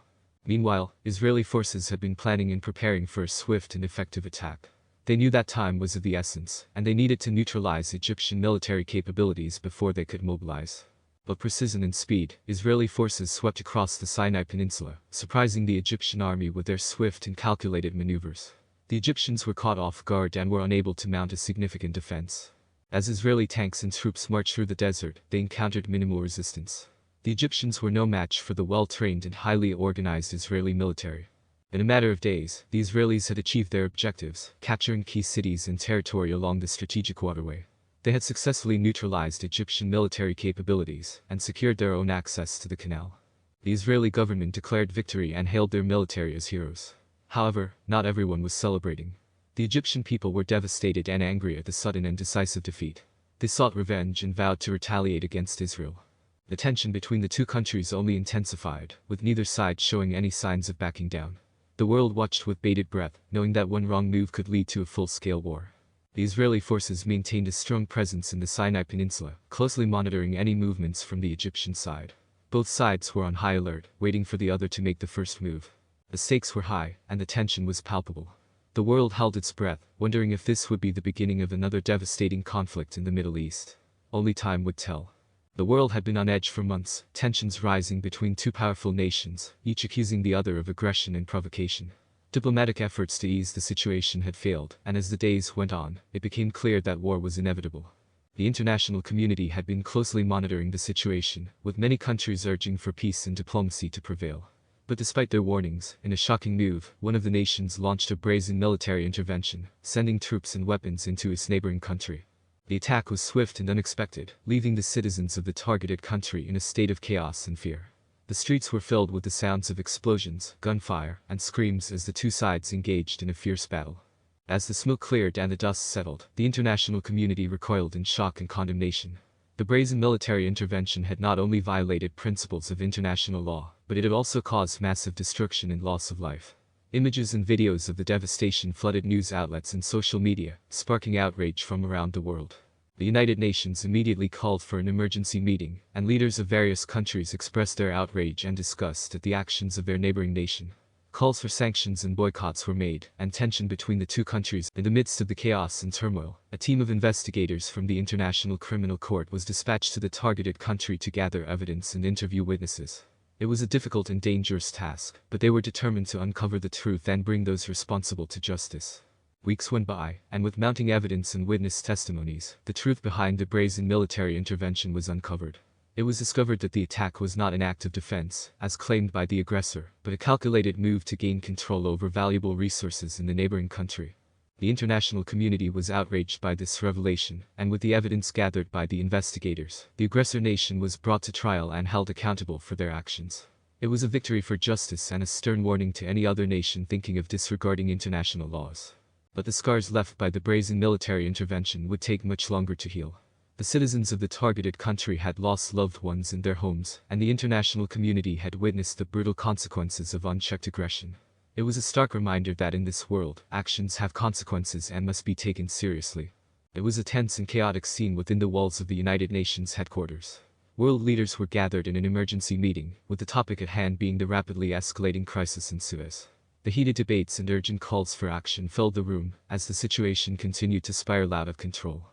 Meanwhile, Israeli forces had been planning and preparing for a swift and effective attack. They knew that time was of the essence, and they needed to neutralize Egyptian military capabilities before they could mobilize. With precision and speed, Israeli forces swept across the Sinai Peninsula, surprising the Egyptian army with their swift and calculated maneuvers. The Egyptians were caught off guard and were unable to mount a significant defense. As Israeli tanks and troops marched through the desert, they encountered minimal resistance. The Egyptians were no match for the well-trained and highly organized Israeli military. In a matter of days, the Israelis had achieved their objectives, capturing key cities and territory along the strategic waterway. They had successfully neutralized Egyptian military capabilities and secured their own access to the canal. The Israeli government declared victory and hailed their military as heroes. However, not everyone was celebrating. The Egyptian people were devastated and angry at the sudden and decisive defeat. They sought revenge and vowed to retaliate against Israel. The tension between the two countries only intensified, with neither side showing any signs of backing down. The world watched with bated breath, knowing that one wrong move could lead to a full-scale war. The Israeli forces maintained a strong presence in the Sinai Peninsula, closely monitoring any movements from the Egyptian side. Both sides were on high alert, waiting for the other to make the first move. The stakes were high, and the tension was palpable. The world held its breath, wondering if this would be the beginning of another devastating conflict in the Middle East. Only time would tell. The world had been on edge for months, tensions rising between two powerful nations, each accusing the other of aggression and provocation. Diplomatic efforts to ease the situation had failed, and as the days went on, it became clear that war was inevitable. The international community had been closely monitoring the situation, with many countries urging for peace and diplomacy to prevail. But despite their warnings, in a shocking move, one of the nations launched a brazen military intervention, sending troops and weapons into its neighboring country. The attack was swift and unexpected, leaving the citizens of the targeted country in a state of chaos and fear. The streets were filled with the sounds of explosions, gunfire, and screams as the two sides engaged in a fierce battle. As the smoke cleared and the dust settled, the international community recoiled in shock and condemnation. The brazen military intervention had not only violated principles of international law, but it had also caused massive destruction and loss of life. Images and videos of the devastation flooded news outlets and social media, sparking outrage from around the world. The United Nations immediately called for an emergency meeting, and leaders of various countries expressed their outrage and disgust at the actions of their neighboring nation. Calls for sanctions and boycotts were made, and tension between the two countries. In the midst of the chaos and turmoil, a team of investigators from the International Criminal Court was dispatched to the targeted country to gather evidence and interview witnesses. It was a difficult and dangerous task, but they were determined to uncover the truth and bring those responsible to justice. Weeks went by, and with mounting evidence and witness testimonies, the truth behind the brazen military intervention was uncovered. It was discovered that the attack was not an act of defense, as claimed by the aggressor, but a calculated move to gain control over valuable resources in the neighboring country. The international community was outraged by this revelation, and with the evidence gathered by the investigators, the aggressor nation was brought to trial and held accountable for their actions. It was a victory for justice and a stern warning to any other nation thinking of disregarding international laws. But the scars left by the brazen military intervention would take much longer to heal. The citizens of the targeted country had lost loved ones in their homes, and the international community had witnessed the brutal consequences of unchecked aggression. It was a stark reminder that in this world, actions have consequences and must be taken seriously. It was a tense and chaotic scene within the walls of the United Nations headquarters. World leaders were gathered in an emergency meeting, with the topic at hand being the rapidly escalating crisis in Suez. The heated debates and urgent calls for action filled the room, as the situation continued to spiral out of control.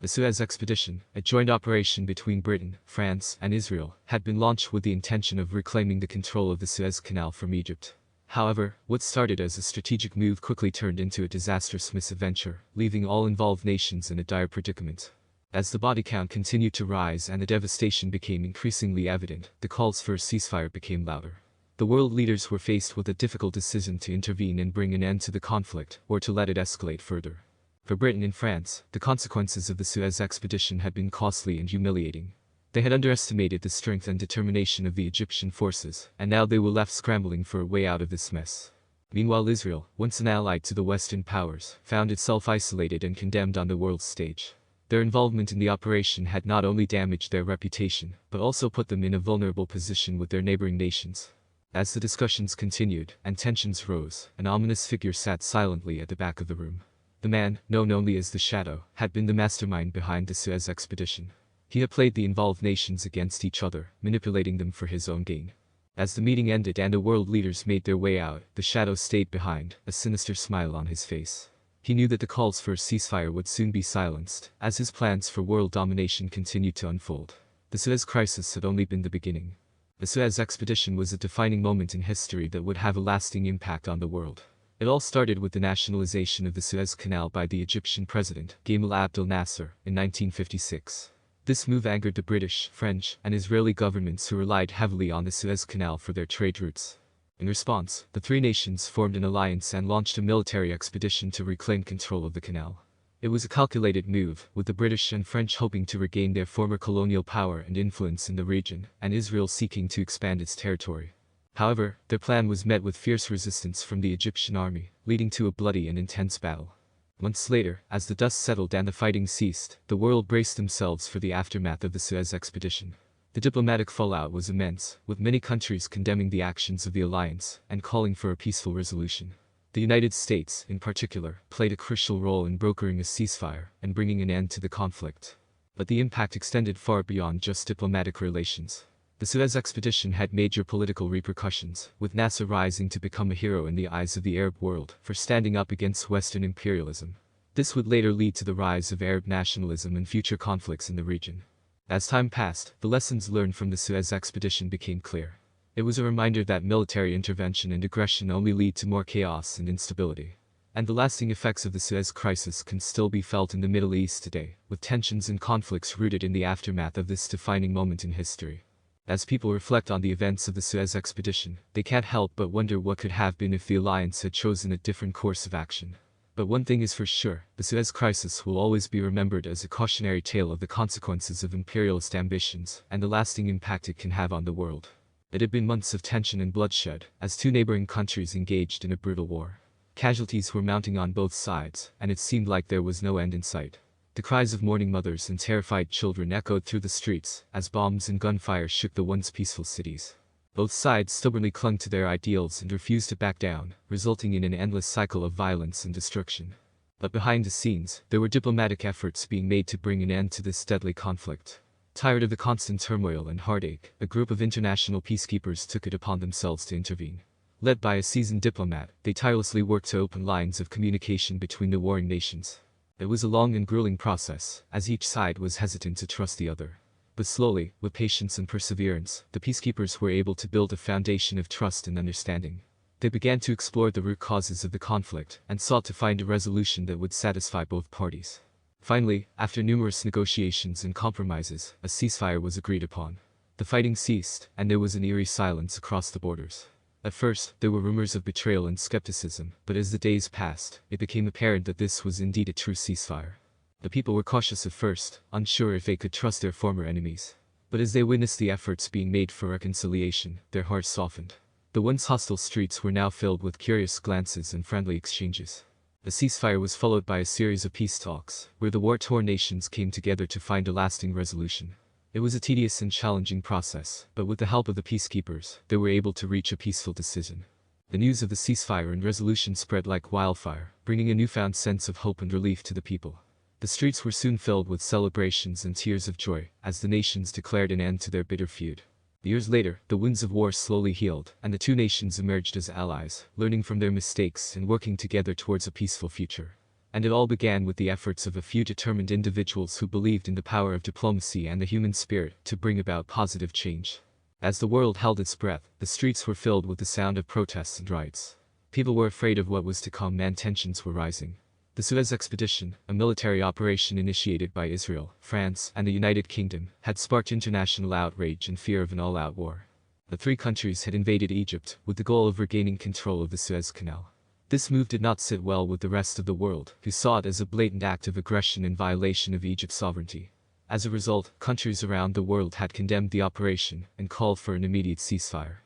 The Suez Expedition, a joint operation between Britain, France, and Israel, had been launched with the intention of reclaiming the control of the Suez Canal from Egypt. However, what started as a strategic move quickly turned into a disastrous misadventure, leaving all involved nations in a dire predicament. As the body count continued to rise and the devastation became increasingly evident, the calls for a ceasefire became louder. The world leaders were faced with a difficult decision to intervene and bring an end to the conflict, or to let it escalate further. For Britain and France, the consequences of the Suez expedition had been costly and humiliating. They had underestimated the strength and determination of the Egyptian forces, and now they were left scrambling for a way out of this mess. Meanwhile, Israel, once an ally to the Western powers, found itself isolated and condemned on the world stage. Their involvement in the operation had not only damaged their reputation, but also put them in a vulnerable position with their neighboring nations. As the discussions continued, and tensions rose, an ominous figure sat silently at the back of the room. The man, known only as the Shadow, had been the mastermind behind the Suez expedition. He had played the involved nations against each other, manipulating them for his own gain. As the meeting ended and the world leaders made their way out, the Shadow stayed behind, a sinister smile on his face. He knew that the calls for a ceasefire would soon be silenced, as his plans for world domination continued to unfold. The Suez crisis had only been the beginning. The Suez expedition was a defining moment in history that would have a lasting impact on the world. It all started with the nationalization of the Suez Canal by the Egyptian president, Gamal Abdel Nasser, in 1956. This move angered the British, French, and Israeli governments who relied heavily on the Suez Canal for their trade routes. In response, the three nations formed an alliance and launched a military expedition to reclaim control of the canal. It was a calculated move, with the British and French hoping to regain their former colonial power and influence in the region, and Israel seeking to expand its territory. However, their plan was met with fierce resistance from the Egyptian army, leading to a bloody and intense battle. Months later, as the dust settled and the fighting ceased, the world braced themselves for the aftermath of the Suez expedition. The diplomatic fallout was immense, with many countries condemning the actions of the alliance and calling for a peaceful resolution. The United States, in particular, played a crucial role in brokering a ceasefire and bringing an end to the conflict. But the impact extended far beyond just diplomatic relations. The Suez expedition had major political repercussions, with Nasser rising to become a hero in the eyes of the Arab world for standing up against Western imperialism. This would later lead to the rise of Arab nationalism and future conflicts in the region. As time passed, the lessons learned from the Suez expedition became clear. It was a reminder that military intervention and aggression only lead to more chaos and instability. And the lasting effects of the Suez crisis can still be felt in the Middle East today, with tensions and conflicts rooted in the aftermath of this defining moment in history. As people reflect on the events of the Suez expedition, they can't help but wonder what could have been if the alliance had chosen a different course of action. But one thing is for sure, the Suez crisis will always be remembered as a cautionary tale of the consequences of imperialist ambitions and the lasting impact it can have on the world. It had been months of tension and bloodshed, as two neighboring countries engaged in a brutal war. Casualties were mounting on both sides, and it seemed like there was no end in sight. The cries of mourning mothers and terrified children echoed through the streets, as bombs and gunfire shook the once peaceful cities. Both sides stubbornly clung to their ideals and refused to back down, resulting in an endless cycle of violence and destruction. But behind the scenes, there were diplomatic efforts being made to bring an end to this deadly conflict. Tired of the constant turmoil and heartache, a group of international peacekeepers took it upon themselves to intervene. Led by a seasoned diplomat, they tirelessly worked to open lines of communication between the warring nations. It was a long and grueling process, as each side was hesitant to trust the other. But slowly, with patience and perseverance, the peacekeepers were able to build a foundation of trust and understanding. They began to explore the root causes of the conflict and sought to find a resolution that would satisfy both parties. Finally, after numerous negotiations and compromises, a ceasefire was agreed upon. The fighting ceased, and there was an eerie silence across the borders. At first, there were rumors of betrayal and skepticism, but as the days passed, it became apparent that this was indeed a true ceasefire. The people were cautious at first, unsure if they could trust their former enemies. But as they witnessed the efforts being made for reconciliation, their hearts softened. The once hostile streets were now filled with curious glances and friendly exchanges. The ceasefire was followed by a series of peace talks, where the war-torn nations came together to find a lasting resolution. It was a tedious and challenging process, but with the help of the peacekeepers, they were able to reach a peaceful decision. The news of the ceasefire and resolution spread like wildfire, bringing a newfound sense of hope and relief to the people. The streets were soon filled with celebrations and tears of joy, as the nations declared an end to their bitter feud. Years later, the wounds of war slowly healed, and the two nations emerged as allies, learning from their mistakes and working together towards a peaceful future. And it all began with the efforts of a few determined individuals who believed in the power of diplomacy and the human spirit to bring about positive change. As the world held its breath, the streets were filled with the sound of protests and riots. People were afraid of what was to come and tensions were rising. The Suez Expedition, a military operation initiated by Israel, France, and the United Kingdom, had sparked international outrage and fear of an all-out war. The three countries had invaded Egypt, with the goal of regaining control of the Suez Canal. This move did not sit well with the rest of the world, who saw it as a blatant act of aggression and violation of Egypt's sovereignty. As a result, countries around the world had condemned the operation and called for an immediate ceasefire.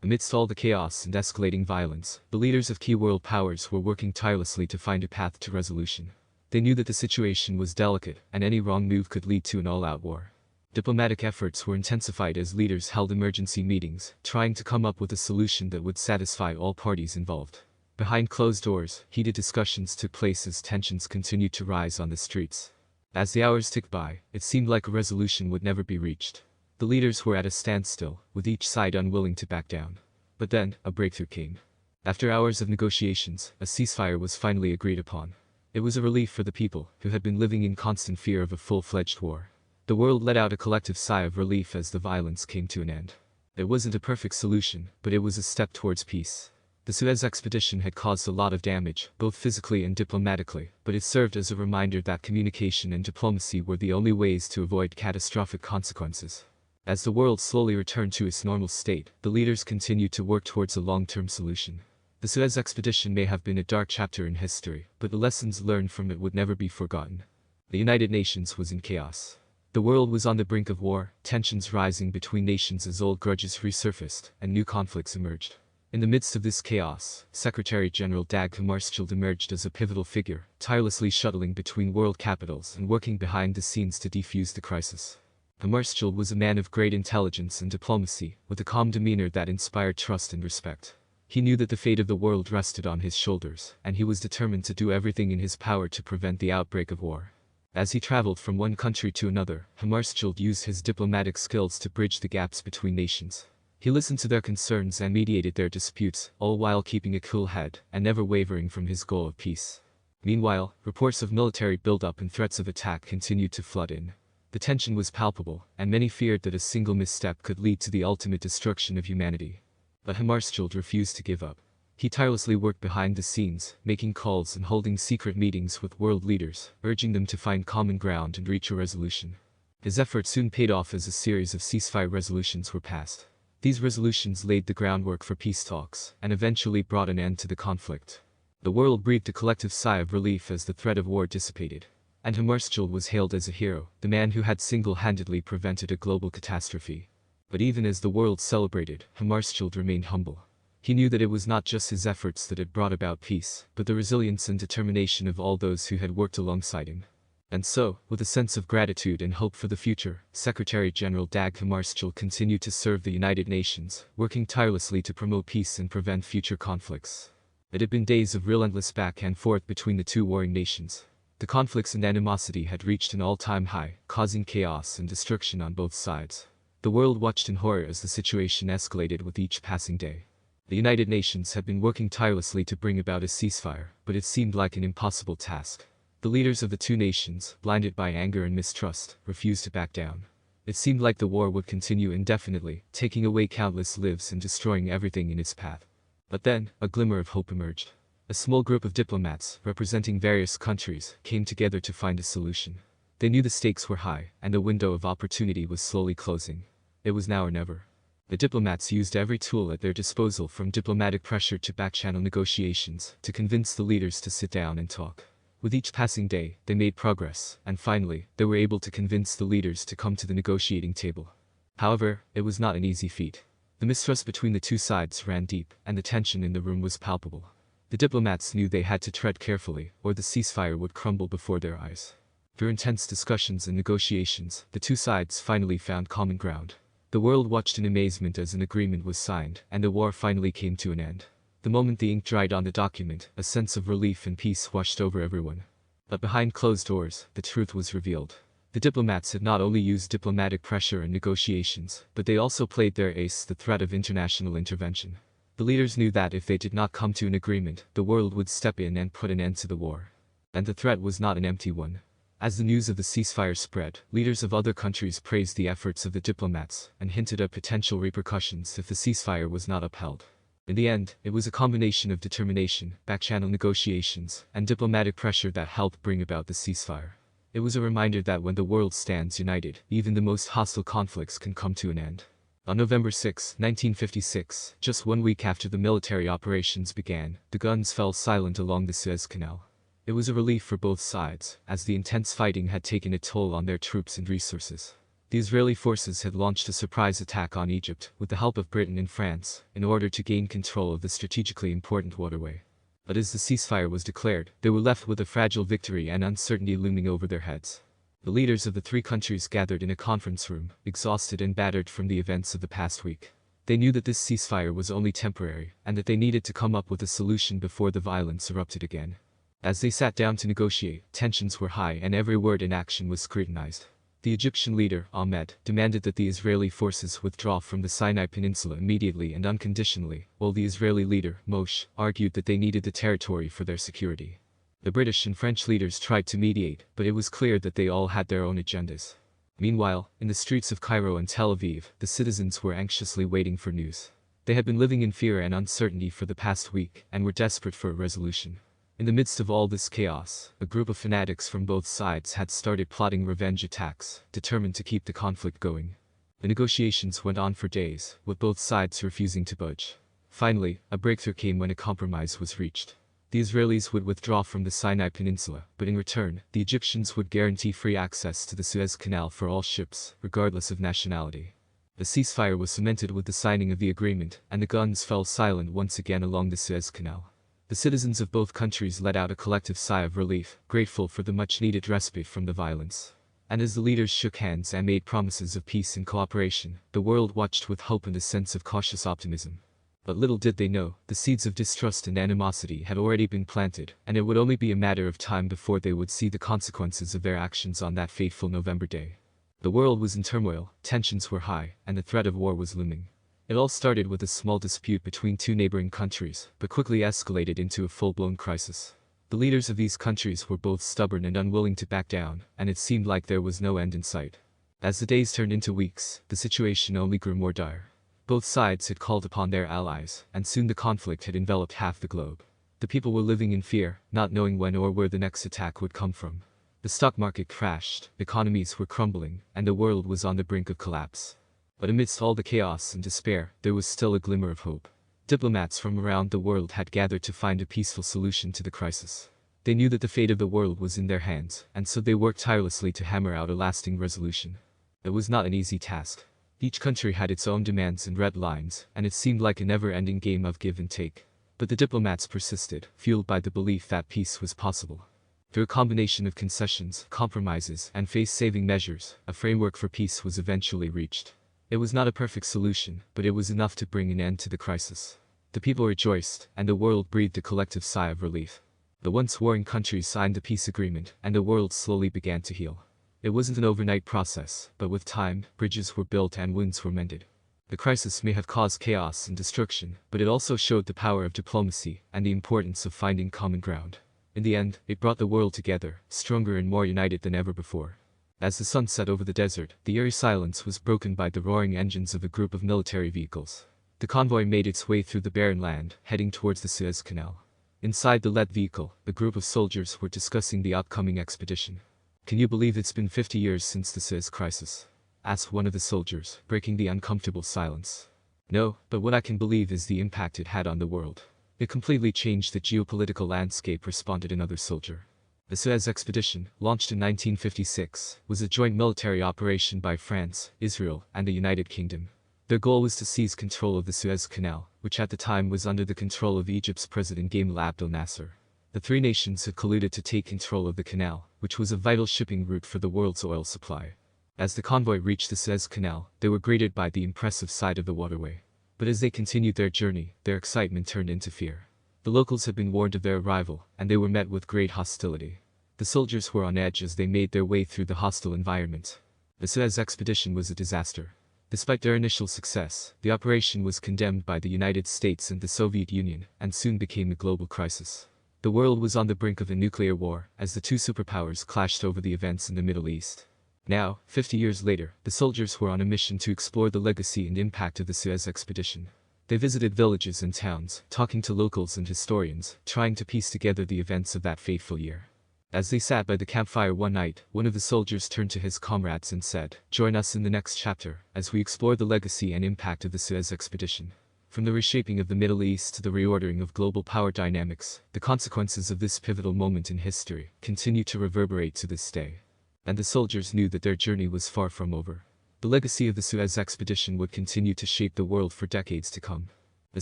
Amidst all the chaos and escalating violence, the leaders of key world powers were working tirelessly to find a path to resolution. They knew that the situation was delicate, and any wrong move could lead to an all-out war. Diplomatic efforts were intensified as leaders held emergency meetings, trying to come up with a solution that would satisfy all parties involved. Behind closed doors, heated discussions took place as tensions continued to rise on the streets. As the hours ticked by, it seemed like a resolution would never be reached. The leaders were at a standstill, with each side unwilling to back down. But then, a breakthrough came. After hours of negotiations, a ceasefire was finally agreed upon. It was a relief for the people, who had been living in constant fear of a full-fledged war. The world let out a collective sigh of relief as the violence came to an end. It wasn't a perfect solution, but it was a step towards peace. The Suez expedition had caused a lot of damage, both physically and diplomatically, but it served as a reminder that communication and diplomacy were the only ways to avoid catastrophic consequences. As the world slowly returned to its normal state, the leaders continued to work towards a long-term solution. The Suez expedition may have been a dark chapter in history, but the lessons learned from it would never be forgotten. The United Nations was in chaos. The world was on the brink of war, tensions rising between nations as old grudges resurfaced, and new conflicts emerged. In the midst of this chaos, Secretary-General Dag Hammarskjöld emerged as a pivotal figure, tirelessly shuttling between world capitals and working behind the scenes to defuse the crisis. Hammarskjöld was a man of great intelligence and diplomacy, with a calm demeanor that inspired trust and respect. He knew that the fate of the world rested on his shoulders, and he was determined to do everything in his power to prevent the outbreak of war. As he traveled from one country to another, Hammarskjöld used his diplomatic skills to bridge the gaps between nations. He listened to their concerns and mediated their disputes, all while keeping a cool head and never wavering from his goal of peace. Meanwhile, reports of military buildup and threats of attack continued to flood in. The tension was palpable, and many feared that a single misstep could lead to the ultimate destruction of humanity. But Hammarskjöld refused to give up. He tirelessly worked behind the scenes, making calls and holding secret meetings with world leaders, urging them to find common ground and reach a resolution. His efforts soon paid off as a series of ceasefire resolutions were passed. These resolutions laid the groundwork for peace talks, and eventually brought an end to the conflict. The world breathed a collective sigh of relief as the threat of war dissipated. And Hammarskjöld was hailed as a hero, the man who had single-handedly prevented a global catastrophe. But even as the world celebrated, Hammarskjöld remained humble. He knew that it was not just his efforts that had brought about peace, but the resilience and determination of all those who had worked alongside him. And so, with a sense of gratitude and hope for the future, Secretary-General Dag Hammarskjöld continued to serve the United Nations, working tirelessly to promote peace and prevent future conflicts. It had been days of relentless back and forth between the two warring nations. The conflicts and animosity had reached an all-time high, causing chaos and destruction on both sides. The world watched in horror as the situation escalated with each passing day. The United Nations had been working tirelessly to bring about a ceasefire, but it seemed like an impossible task. The leaders of the two nations, blinded by anger and mistrust, refused to back down. It seemed like the war would continue indefinitely, taking away countless lives and destroying everything in its path. But then, a glimmer of hope emerged. A small group of diplomats, representing various countries, came together to find a solution. They knew the stakes were high, and the window of opportunity was slowly closing. It was now or never. The diplomats used every tool at their disposal, from diplomatic pressure to back-channel negotiations, to convince the leaders to sit down and talk. With each passing day, they made progress, and finally, they were able to convince the leaders to come to the negotiating table. However, it was not an easy feat. The mistrust between the two sides ran deep, and the tension in the room was palpable. The diplomats knew they had to tread carefully, or the ceasefire would crumble before their eyes. Through intense discussions and negotiations, the two sides finally found common ground. The world watched in amazement as an agreement was signed, and the war finally came to an end. The moment the ink dried on the document, a sense of relief and peace washed over everyone. But behind closed doors, the truth was revealed. The diplomats had not only used diplomatic pressure and negotiations, but they also played their ace, the threat of international intervention. The leaders knew that if they did not come to an agreement, the world would step in and put an end to the war. And the threat was not an empty one. As the news of the ceasefire spread, leaders of other countries praised the efforts of the diplomats and hinted at potential repercussions if the ceasefire was not upheld. In the end, it was a combination of determination, back-channel negotiations, and diplomatic pressure that helped bring about the ceasefire. It was a reminder that when the world stands united, even the most hostile conflicts can come to an end. On November 6, 1956, just 1 week after the military operations began, the guns fell silent along the Suez Canal. It was a relief for both sides, as the intense fighting had taken a toll on their troops and resources. The Israeli forces had launched a surprise attack on Egypt, with the help of Britain and France, in order to gain control of the strategically important waterway. But as the ceasefire was declared, they were left with a fragile victory and uncertainty looming over their heads. The leaders of the three countries gathered in a conference room, exhausted and battered from the events of the past week. They knew that this ceasefire was only temporary, and that they needed to come up with a solution before the violence erupted again. As they sat down to negotiate, tensions were high and every word and action was scrutinized. The Egyptian leader, Ahmed, demanded that the Israeli forces withdraw from the Sinai Peninsula immediately and unconditionally, while the Israeli leader, Moshe, argued that they needed the territory for their security. The British and French leaders tried to mediate, but it was clear that they all had their own agendas. Meanwhile, in the streets of Cairo and Tel Aviv, the citizens were anxiously waiting for news. They had been living in fear and uncertainty for the past week, and were desperate for a resolution. In the midst of all this chaos, a group of fanatics from both sides had started plotting revenge attacks, determined to keep the conflict going. The negotiations went on for days, with both sides refusing to budge. Finally, a breakthrough came when a compromise was reached. The Israelis would withdraw from the Sinai Peninsula, but in return, the Egyptians would guarantee free access to the Suez Canal for all ships, regardless of nationality. The ceasefire was cemented with the signing of the agreement, and the guns fell silent once again along the Suez Canal. The citizens of both countries let out a collective sigh of relief, grateful for the much-needed respite from the violence. And as the leaders shook hands and made promises of peace and cooperation, the world watched with hope and a sense of cautious optimism. But little did they know, the seeds of distrust and animosity had already been planted, and it would only be a matter of time before they would see the consequences of their actions on that fateful November day. The world was in turmoil, tensions were high, and the threat of war was looming. It all started with a small dispute between two neighboring countries, but quickly escalated into a full-blown crisis. The leaders of these countries were both stubborn and unwilling to back down, and it seemed like there was no end in sight. As the days turned into weeks, the situation only grew more dire. Both sides had called upon their allies, and soon the conflict had enveloped half the globe. The people were living in fear, not knowing when or where the next attack would come from. The stock market crashed, economies were crumbling, and the world was on the brink of collapse. But amidst all the chaos and despair, there was still a glimmer of hope. Diplomats from around the world had gathered to find a peaceful solution to the crisis. They knew that the fate of the world was in their hands, and so they worked tirelessly to hammer out a lasting resolution. It was not an easy task. Each country had its own demands and red lines, and it seemed like a never-ending game of give and take. But the diplomats persisted, fueled by the belief that peace was possible. Through a combination of concessions, compromises, and face-saving measures, a framework for peace was eventually reached. It was not a perfect solution, but it was enough to bring an end to the crisis. The people rejoiced, and the world breathed a collective sigh of relief. The once warring countries signed the peace agreement, and the world slowly began to heal. It wasn't an overnight process, but with time, bridges were built and wounds were mended. The crisis may have caused chaos and destruction, but it also showed the power of diplomacy and the importance of finding common ground. In the end, it brought the world together, stronger and more united than ever before. As the sun set over the desert, the eerie silence was broken by the roaring engines of a group of military vehicles. The convoy made its way through the barren land, heading towards the Suez Canal. Inside the lead vehicle, a group of soldiers were discussing the upcoming expedition. "Can you believe it's been 50 years since the Suez crisis?" asked one of the soldiers, breaking the uncomfortable silence. "No, but what I can believe is the impact it had on the world. It completely changed the geopolitical landscape," responded another soldier. The Suez expedition, launched in 1956, was a joint military operation by France, Israel, and the United Kingdom. Their goal was to seize control of the Suez Canal, which at the time was under the control of Egypt's President Gamal Abdel Nasser. The three nations had colluded to take control of the canal, which was a vital shipping route for the world's oil supply. As the convoy reached the Suez Canal, they were greeted by the impressive sight of the waterway. But as they continued their journey, their excitement turned into fear. The locals had been warned of their arrival, and they were met with great hostility. The soldiers were on edge as they made their way through the hostile environment. The Suez expedition was a disaster. Despite their initial success, the operation was condemned by the United States and the Soviet Union, and soon became a global crisis. The world was on the brink of a nuclear war, as the two superpowers clashed over the events in the Middle East. Now, 50 years later, the soldiers were on a mission to explore the legacy and impact of the Suez expedition. They visited villages and towns, talking to locals and historians, trying to piece together the events of that fateful year. As they sat by the campfire one night, one of the soldiers turned to his comrades and said, "Join us in the next chapter, as we explore the legacy and impact of the Suez expedition." From the reshaping of the Middle East to the reordering of global power dynamics, the consequences of this pivotal moment in history continue to reverberate to this day. And the soldiers knew that their journey was far from over. The legacy of the Suez expedition would continue to shape the world for decades to come. The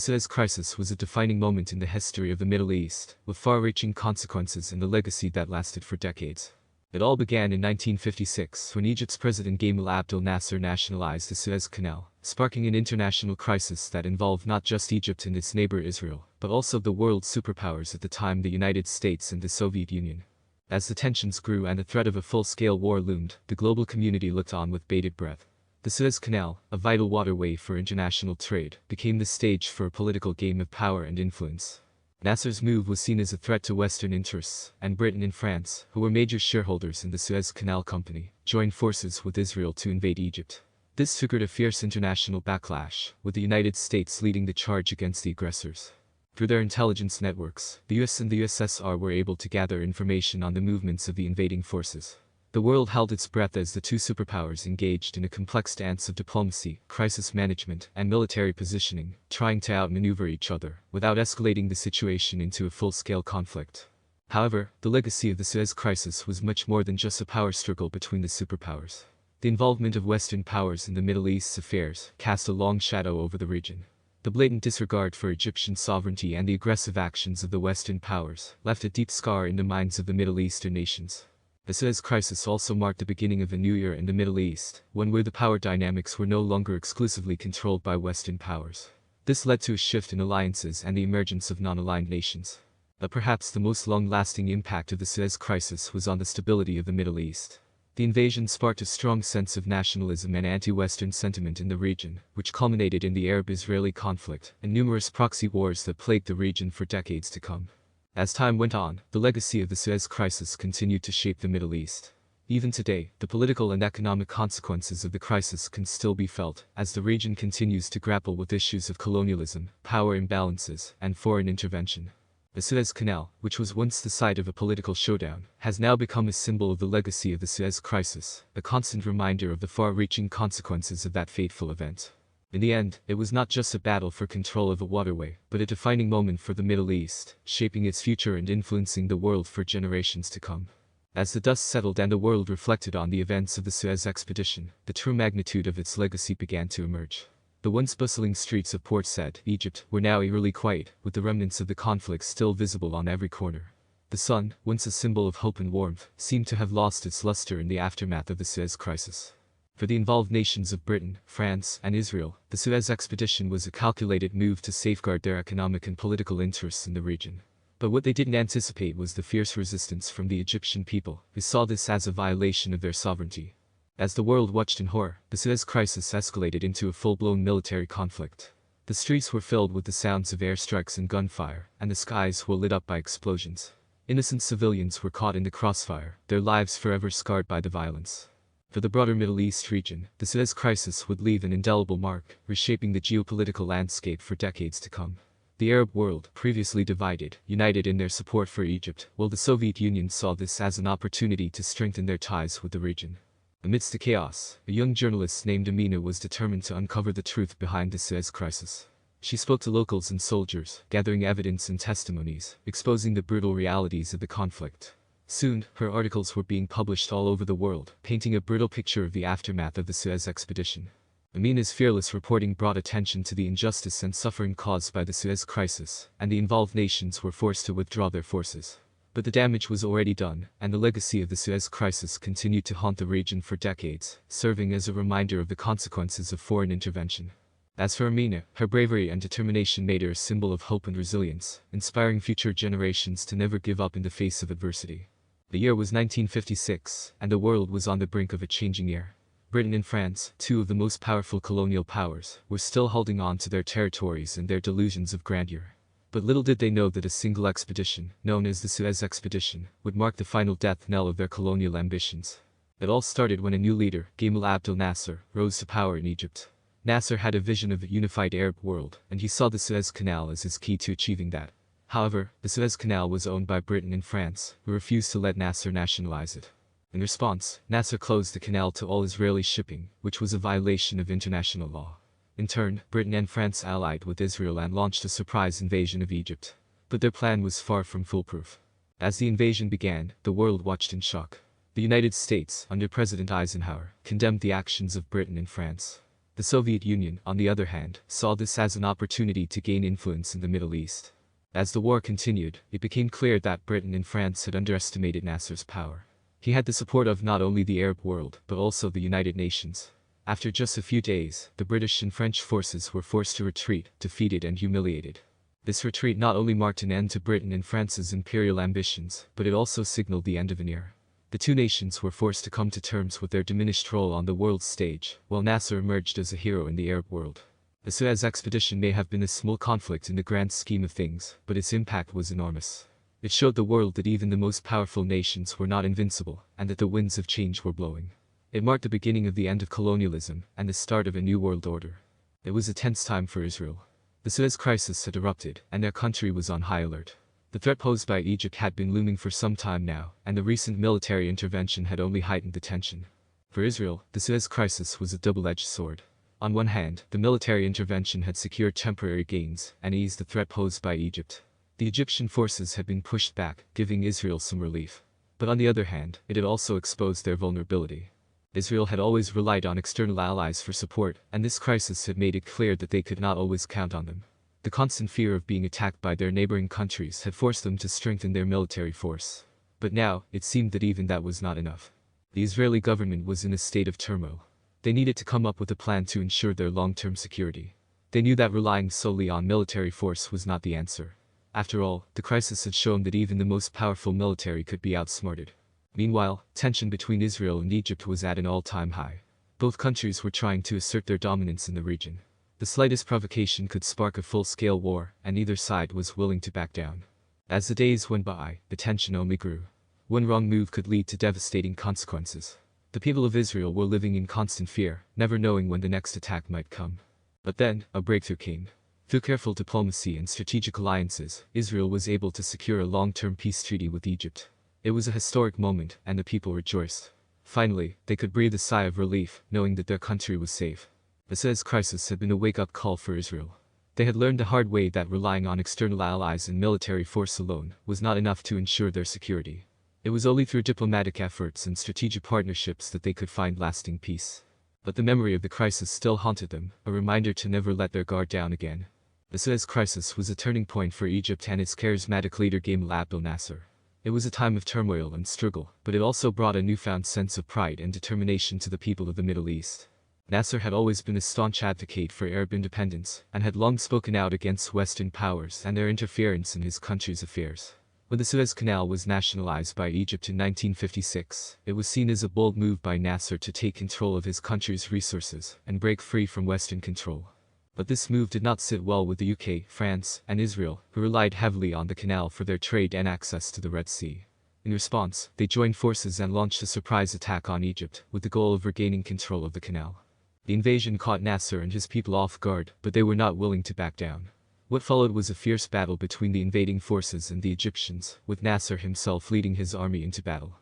Suez crisis was a defining moment in the history of the Middle East, with far-reaching consequences and a legacy that lasted for decades. It all began in 1956 when Egypt's President Gamal Abdel Nasser nationalized the Suez Canal, sparking an international crisis that involved not just Egypt and its neighbor Israel, but also the world's superpowers at the time, the United States and the Soviet Union. As the tensions grew and the threat of a full-scale war loomed, the global community looked on with bated breath. The Suez Canal, a vital waterway for international trade, became the stage for a political game of power and influence. Nasser's move was seen as a threat to Western interests, and Britain and France, who were major shareholders in the Suez Canal Company, joined forces with Israel to invade Egypt. This triggered a fierce international backlash, with the United States leading the charge against the aggressors. Through their intelligence networks, the US and the USSR were able to gather information on the movements of the invading forces. The world held its breath as the two superpowers engaged in a complex dance of diplomacy, crisis management, and military positioning, trying to outmaneuver each other, without escalating the situation into a full-scale conflict. However, the legacy of the Suez crisis was much more than just a power struggle between the superpowers. The involvement of Western powers in the Middle East's affairs cast a long shadow over the region. The blatant disregard for Egyptian sovereignty and the aggressive actions of the Western powers left a deep scar in the minds of the Middle Eastern nations. The Suez Crisis also marked the beginning of a new era in the Middle East, one where the power dynamics were no longer exclusively controlled by Western powers. This led to a shift in alliances and the emergence of non-aligned nations. But perhaps the most long-lasting impact of the Suez Crisis was on the stability of the Middle East. The invasion sparked a strong sense of nationalism and anti-Western sentiment in the region, which culminated in the Arab-Israeli conflict and numerous proxy wars that plagued the region for decades to come. As time went on, the legacy of the Suez Crisis continued to shape the Middle East. Even today, the political and economic consequences of the crisis can still be felt, as the region continues to grapple with issues of colonialism, power imbalances, and foreign intervention. The Suez Canal, which was once the site of a political showdown, has now become a symbol of the legacy of the Suez Crisis, a constant reminder of the far-reaching consequences of that fateful event. In the end, it was not just a battle for control of a waterway, but a defining moment for the Middle East, shaping its future and influencing the world for generations to come. As the dust settled and the world reflected on the events of the Suez expedition, the true magnitude of its legacy began to emerge. The once bustling streets of Port Said, Egypt, were now eerily quiet, with the remnants of the conflict still visible on every corner. The sun, once a symbol of hope and warmth, seemed to have lost its luster in the aftermath of the Suez Crisis. For the involved nations of Britain, France, and Israel, the Suez expedition was a calculated move to safeguard their economic and political interests in the region. But what they didn't anticipate was the fierce resistance from the Egyptian people, who saw this as a violation of their sovereignty. As the world watched in horror, the Suez Crisis escalated into a full-blown military conflict. The streets were filled with the sounds of airstrikes and gunfire, and the skies were lit up by explosions. Innocent civilians were caught in the crossfire, their lives forever scarred by the violence. For the broader Middle East region, the Suez Crisis would leave an indelible mark, reshaping the geopolitical landscape for decades to come. The Arab world, previously divided, united in their support for Egypt, while the Soviet Union saw this as an opportunity to strengthen their ties with the region. Amidst the chaos, a young journalist named Amina was determined to uncover the truth behind the Suez Crisis. She spoke to locals and soldiers, gathering evidence and testimonies, exposing the brutal realities of the conflict. Soon, her articles were being published all over the world, painting a brutal picture of the aftermath of the Suez expedition. Amina's fearless reporting brought attention to the injustice and suffering caused by the Suez Crisis, and the involved nations were forced to withdraw their forces. But the damage was already done, and the legacy of the Suez Crisis continued to haunt the region for decades, serving as a reminder of the consequences of foreign intervention. As for Amina, her bravery and determination made her a symbol of hope and resilience, inspiring future generations to never give up in the face of adversity. The year was 1956, and the world was on the brink of a changing era. Britain and France, two of the most powerful colonial powers, were still holding on to their territories and their delusions of grandeur. But little did they know that a single expedition, known as the Suez Expedition, would mark the final death knell of their colonial ambitions. It all started when a new leader, Gamal Abdel Nasser, rose to power in Egypt. Nasser had a vision of a unified Arab world, and he saw the Suez Canal as his key to achieving that. However, the Suez Canal was owned by Britain and France, who refused to let Nasser nationalize it. In response, Nasser closed the canal to all Israeli shipping, which was a violation of international law. In turn, Britain and France allied with Israel and launched a surprise invasion of Egypt. But their plan was far from foolproof. As the invasion began, the world watched in shock. The United States, under President Eisenhower, condemned the actions of Britain and France. The Soviet Union, on the other hand, saw this as an opportunity to gain influence in the Middle East. As the war continued, it became clear that Britain and France had underestimated Nasser's power. He had the support of not only the Arab world, but also the United Nations. After just a few days, the British and French forces were forced to retreat, defeated and humiliated. This retreat not only marked an end to Britain and France's imperial ambitions, but it also signaled the end of an era. The two nations were forced to come to terms with their diminished role on the world stage, while Nasser emerged as a hero in the Arab world. The Suez expedition may have been a small conflict in the grand scheme of things, but its impact was enormous. It showed the world that even the most powerful nations were not invincible, and that the winds of change were blowing. It marked the beginning of the end of colonialism, and the start of a new world order. It was a tense time for Israel. The Suez Crisis had erupted, and their country was on high alert. The threat posed by Egypt had been looming for some time now, and the recent military intervention had only heightened the tension. For Israel, the Suez Crisis was a double-edged sword. On one hand, the military intervention had secured temporary gains and eased the threat posed by Egypt. The Egyptian forces had been pushed back, giving Israel some relief. But on the other hand, it had also exposed their vulnerability. Israel had always relied on external allies for support, and this crisis had made it clear that they could not always count on them. The constant fear of being attacked by their neighboring countries had forced them to strengthen their military force. But now, it seemed that even that was not enough. The Israeli government was in a state of turmoil. They needed to come up with a plan to ensure their long-term security. They knew that relying solely on military force was not the answer. After all, the crisis had shown that even the most powerful military could be outsmarted. Meanwhile, tension between Israel and Egypt was at an all-time high. Both countries were trying to assert their dominance in the region. The slightest provocation could spark a full-scale war, and neither side was willing to back down. As the days went by, the tension only grew. One wrong move could lead to devastating consequences. The people of Israel were living in constant fear, never knowing when the next attack might come. But then, a breakthrough came. Through careful diplomacy and strategic alliances, Israel was able to secure a long-term peace treaty with Egypt. It was a historic moment, and the people rejoiced. Finally, they could breathe a sigh of relief, knowing that their country was safe. The Suez crisis had been a wake-up call for Israel. They had learned the hard way that relying on external allies and military force alone was not enough to ensure their security. It was only through diplomatic efforts and strategic partnerships that they could find lasting peace. But the memory of the crisis still haunted them, a reminder to never let their guard down again. The Suez crisis was a turning point for Egypt and its charismatic leader Gamal Abdel Nasser. It was a time of turmoil and struggle, but it also brought a newfound sense of pride and determination to the people of the Middle East. Nasser had always been a staunch advocate for Arab independence, and had long spoken out against Western powers and their interference in his country's affairs. When the Suez Canal was nationalized by Egypt in 1956, it was seen as a bold move by Nasser to take control of his country's resources and break free from Western control. But this move did not sit well with the UK, France, and Israel, who relied heavily on the canal for their trade and access to the Red Sea. In response, they joined forces and launched a surprise attack on Egypt, with the goal of regaining control of the canal. The invasion caught Nasser and his people off guard, but they were not willing to back down. What followed was a fierce battle between the invading forces and the Egyptians, with Nasser himself leading his army into battle.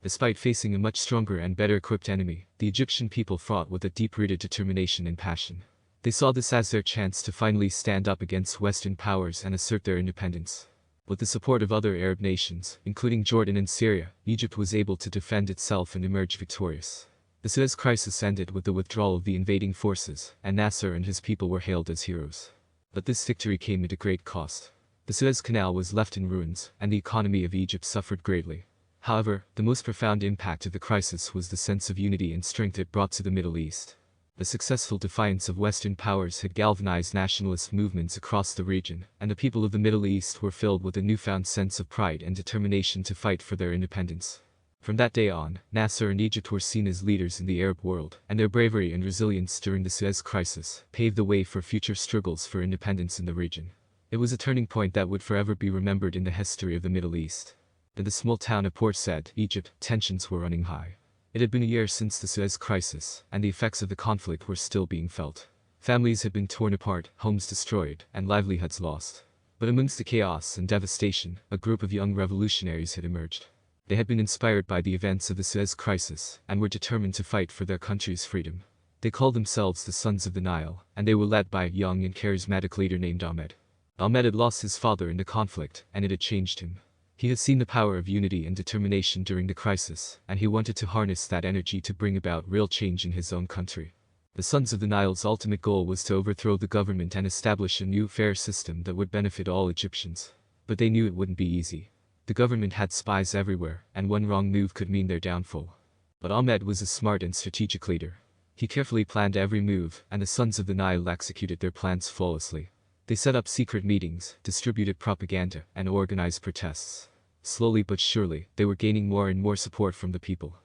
Despite facing a much stronger and better equipped enemy, the Egyptian people fought with a deep-rooted determination and passion. They saw this as their chance to finally stand up against Western powers and assert their independence. With the support of other Arab nations, including Jordan and Syria, Egypt was able to defend itself and emerge victorious. The Suez crisis ended with the withdrawal of the invading forces, and Nasser and his people were hailed as heroes. But this victory came at a great cost. The Suez Canal was left in ruins, and the economy of Egypt suffered greatly. However, the most profound impact of the crisis was the sense of unity and strength it brought to the Middle East. The successful defiance of Western powers had galvanized nationalist movements across the region, and the people of the Middle East were filled with a newfound sense of pride and determination to fight for their independence. From that day on, Nasser and Egypt were seen as leaders in the Arab world, and their bravery and resilience during the Suez crisis paved the way for future struggles for independence in the region. It was a turning point that would forever be remembered in the history of the Middle East. In the small town of Port Said, Egypt, tensions were running high. It had been a year since the Suez crisis, and the effects of the conflict were still being felt. Families had been torn apart, homes destroyed, and livelihoods lost. But amongst the chaos and devastation, a group of young revolutionaries had emerged. They had been inspired by the events of the Suez crisis, and were determined to fight for their country's freedom. They called themselves the Sons of the Nile, and they were led by a young and charismatic leader named Ahmed. Ahmed had lost his father in the conflict, and it had changed him. He had seen the power of unity and determination during the crisis, and he wanted to harness that energy to bring about real change in his own country. The Sons of the Nile's ultimate goal was to overthrow the government and establish a new fair system that would benefit all Egyptians. But they knew it wouldn't be easy. The government had spies everywhere, and one wrong move could mean their downfall. But Ahmed was a smart and strategic leader. He carefully planned every move, and the Sons of the Nile executed their plans flawlessly. They set up secret meetings, distributed propaganda, and organized protests. Slowly but surely, they were gaining more and more support from the people.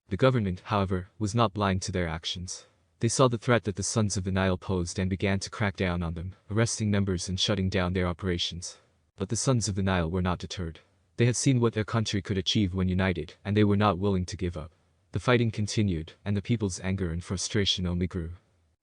The government, however, was not blind to their actions. They saw the threat that the Sons of the Nile posed and began to crack down on them, arresting members and shutting down their operations. But the Sons of the Nile were not deterred. They had seen what their country could achieve when united, and they were not willing to give up. The fighting continued, and the people's anger and frustration only grew.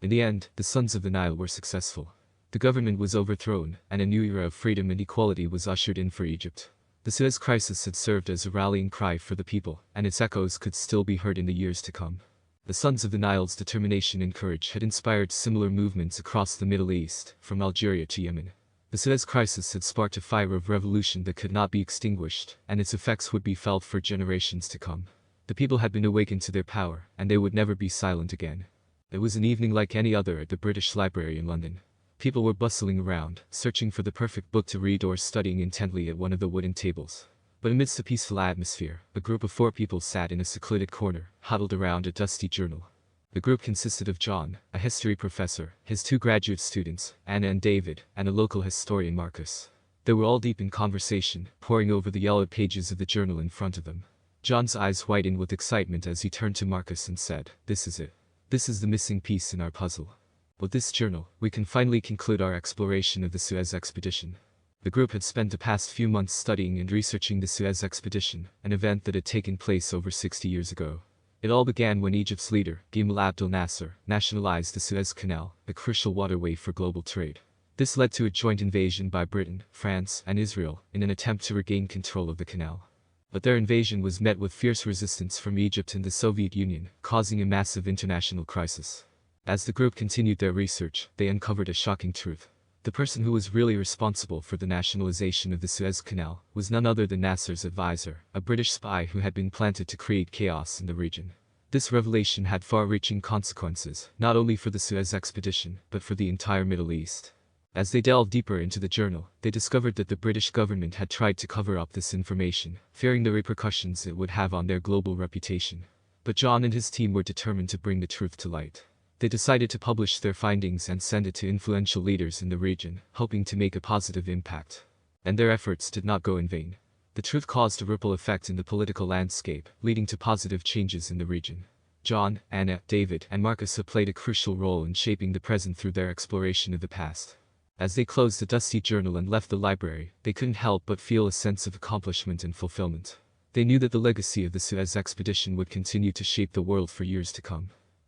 In the end, the Sons of the Nile were successful. The government was overthrown, and a new era of freedom and equality was ushered in for Egypt. The Suez crisis had served as a rallying cry for the people, and its echoes could still be heard in the years to come. The Sons of the Nile's determination and courage had inspired similar movements across the Middle East, from Algeria to Yemen. The Suez crisis had sparked a fire of revolution that could not be extinguished, and its effects would be felt for generations to come. The people had been awakened to their power, and they would never be silent again. It was an evening like any other at the British Library in London. People were bustling around, searching for the perfect book to read or studying intently at one of the wooden tables. But amidst a peaceful atmosphere, a group of 4 people sat in a secluded corner, huddled around a dusty journal. The group consisted of John, a history professor, his 2 graduate students, Anna and David, and a local historian, Marcus. They were all deep in conversation, poring over the yellowed pages of the journal in front of them. John's eyes widened with excitement as he turned to Marcus and said, "This is it. This is the missing piece in our puzzle. With this journal, we can finally conclude our exploration of the Suez expedition." The group had spent the past few months studying and researching the Suez expedition, an event that had taken place over 60 years ago. It all began when Egypt's leader, Gamal Abdel Nasser, nationalized the Suez Canal, a crucial waterway for global trade. This led to a joint invasion by Britain, France, and Israel, in an attempt to regain control of the canal. But their invasion was met with fierce resistance from Egypt and the Soviet Union, causing a massive international crisis. As the group continued their research, they uncovered a shocking truth. The person who was really responsible for the nationalization of the Suez Canal was none other than Nasser's advisor, a British spy who had been planted to create chaos in the region. This revelation had far-reaching consequences, not only for the Suez expedition, but for the entire Middle East. As they delved deeper into the journal, they discovered that the British government had tried to cover up this information, fearing the repercussions it would have on their global reputation. But John and his team were determined to bring the truth to light. They decided to publish their findings and send it to influential leaders in the region, hoping to make a positive impact. And their efforts did not go in vain. The truth caused a ripple effect in the political landscape, leading to positive changes in the region. John, Anna, David, and Marcus have played a crucial role in shaping the present through their exploration of the past. As they closed the dusty journal and left the library, they couldn't help but feel a sense of accomplishment and fulfillment. They knew that the legacy of the Suez expedition would continue to shape the world for years to come.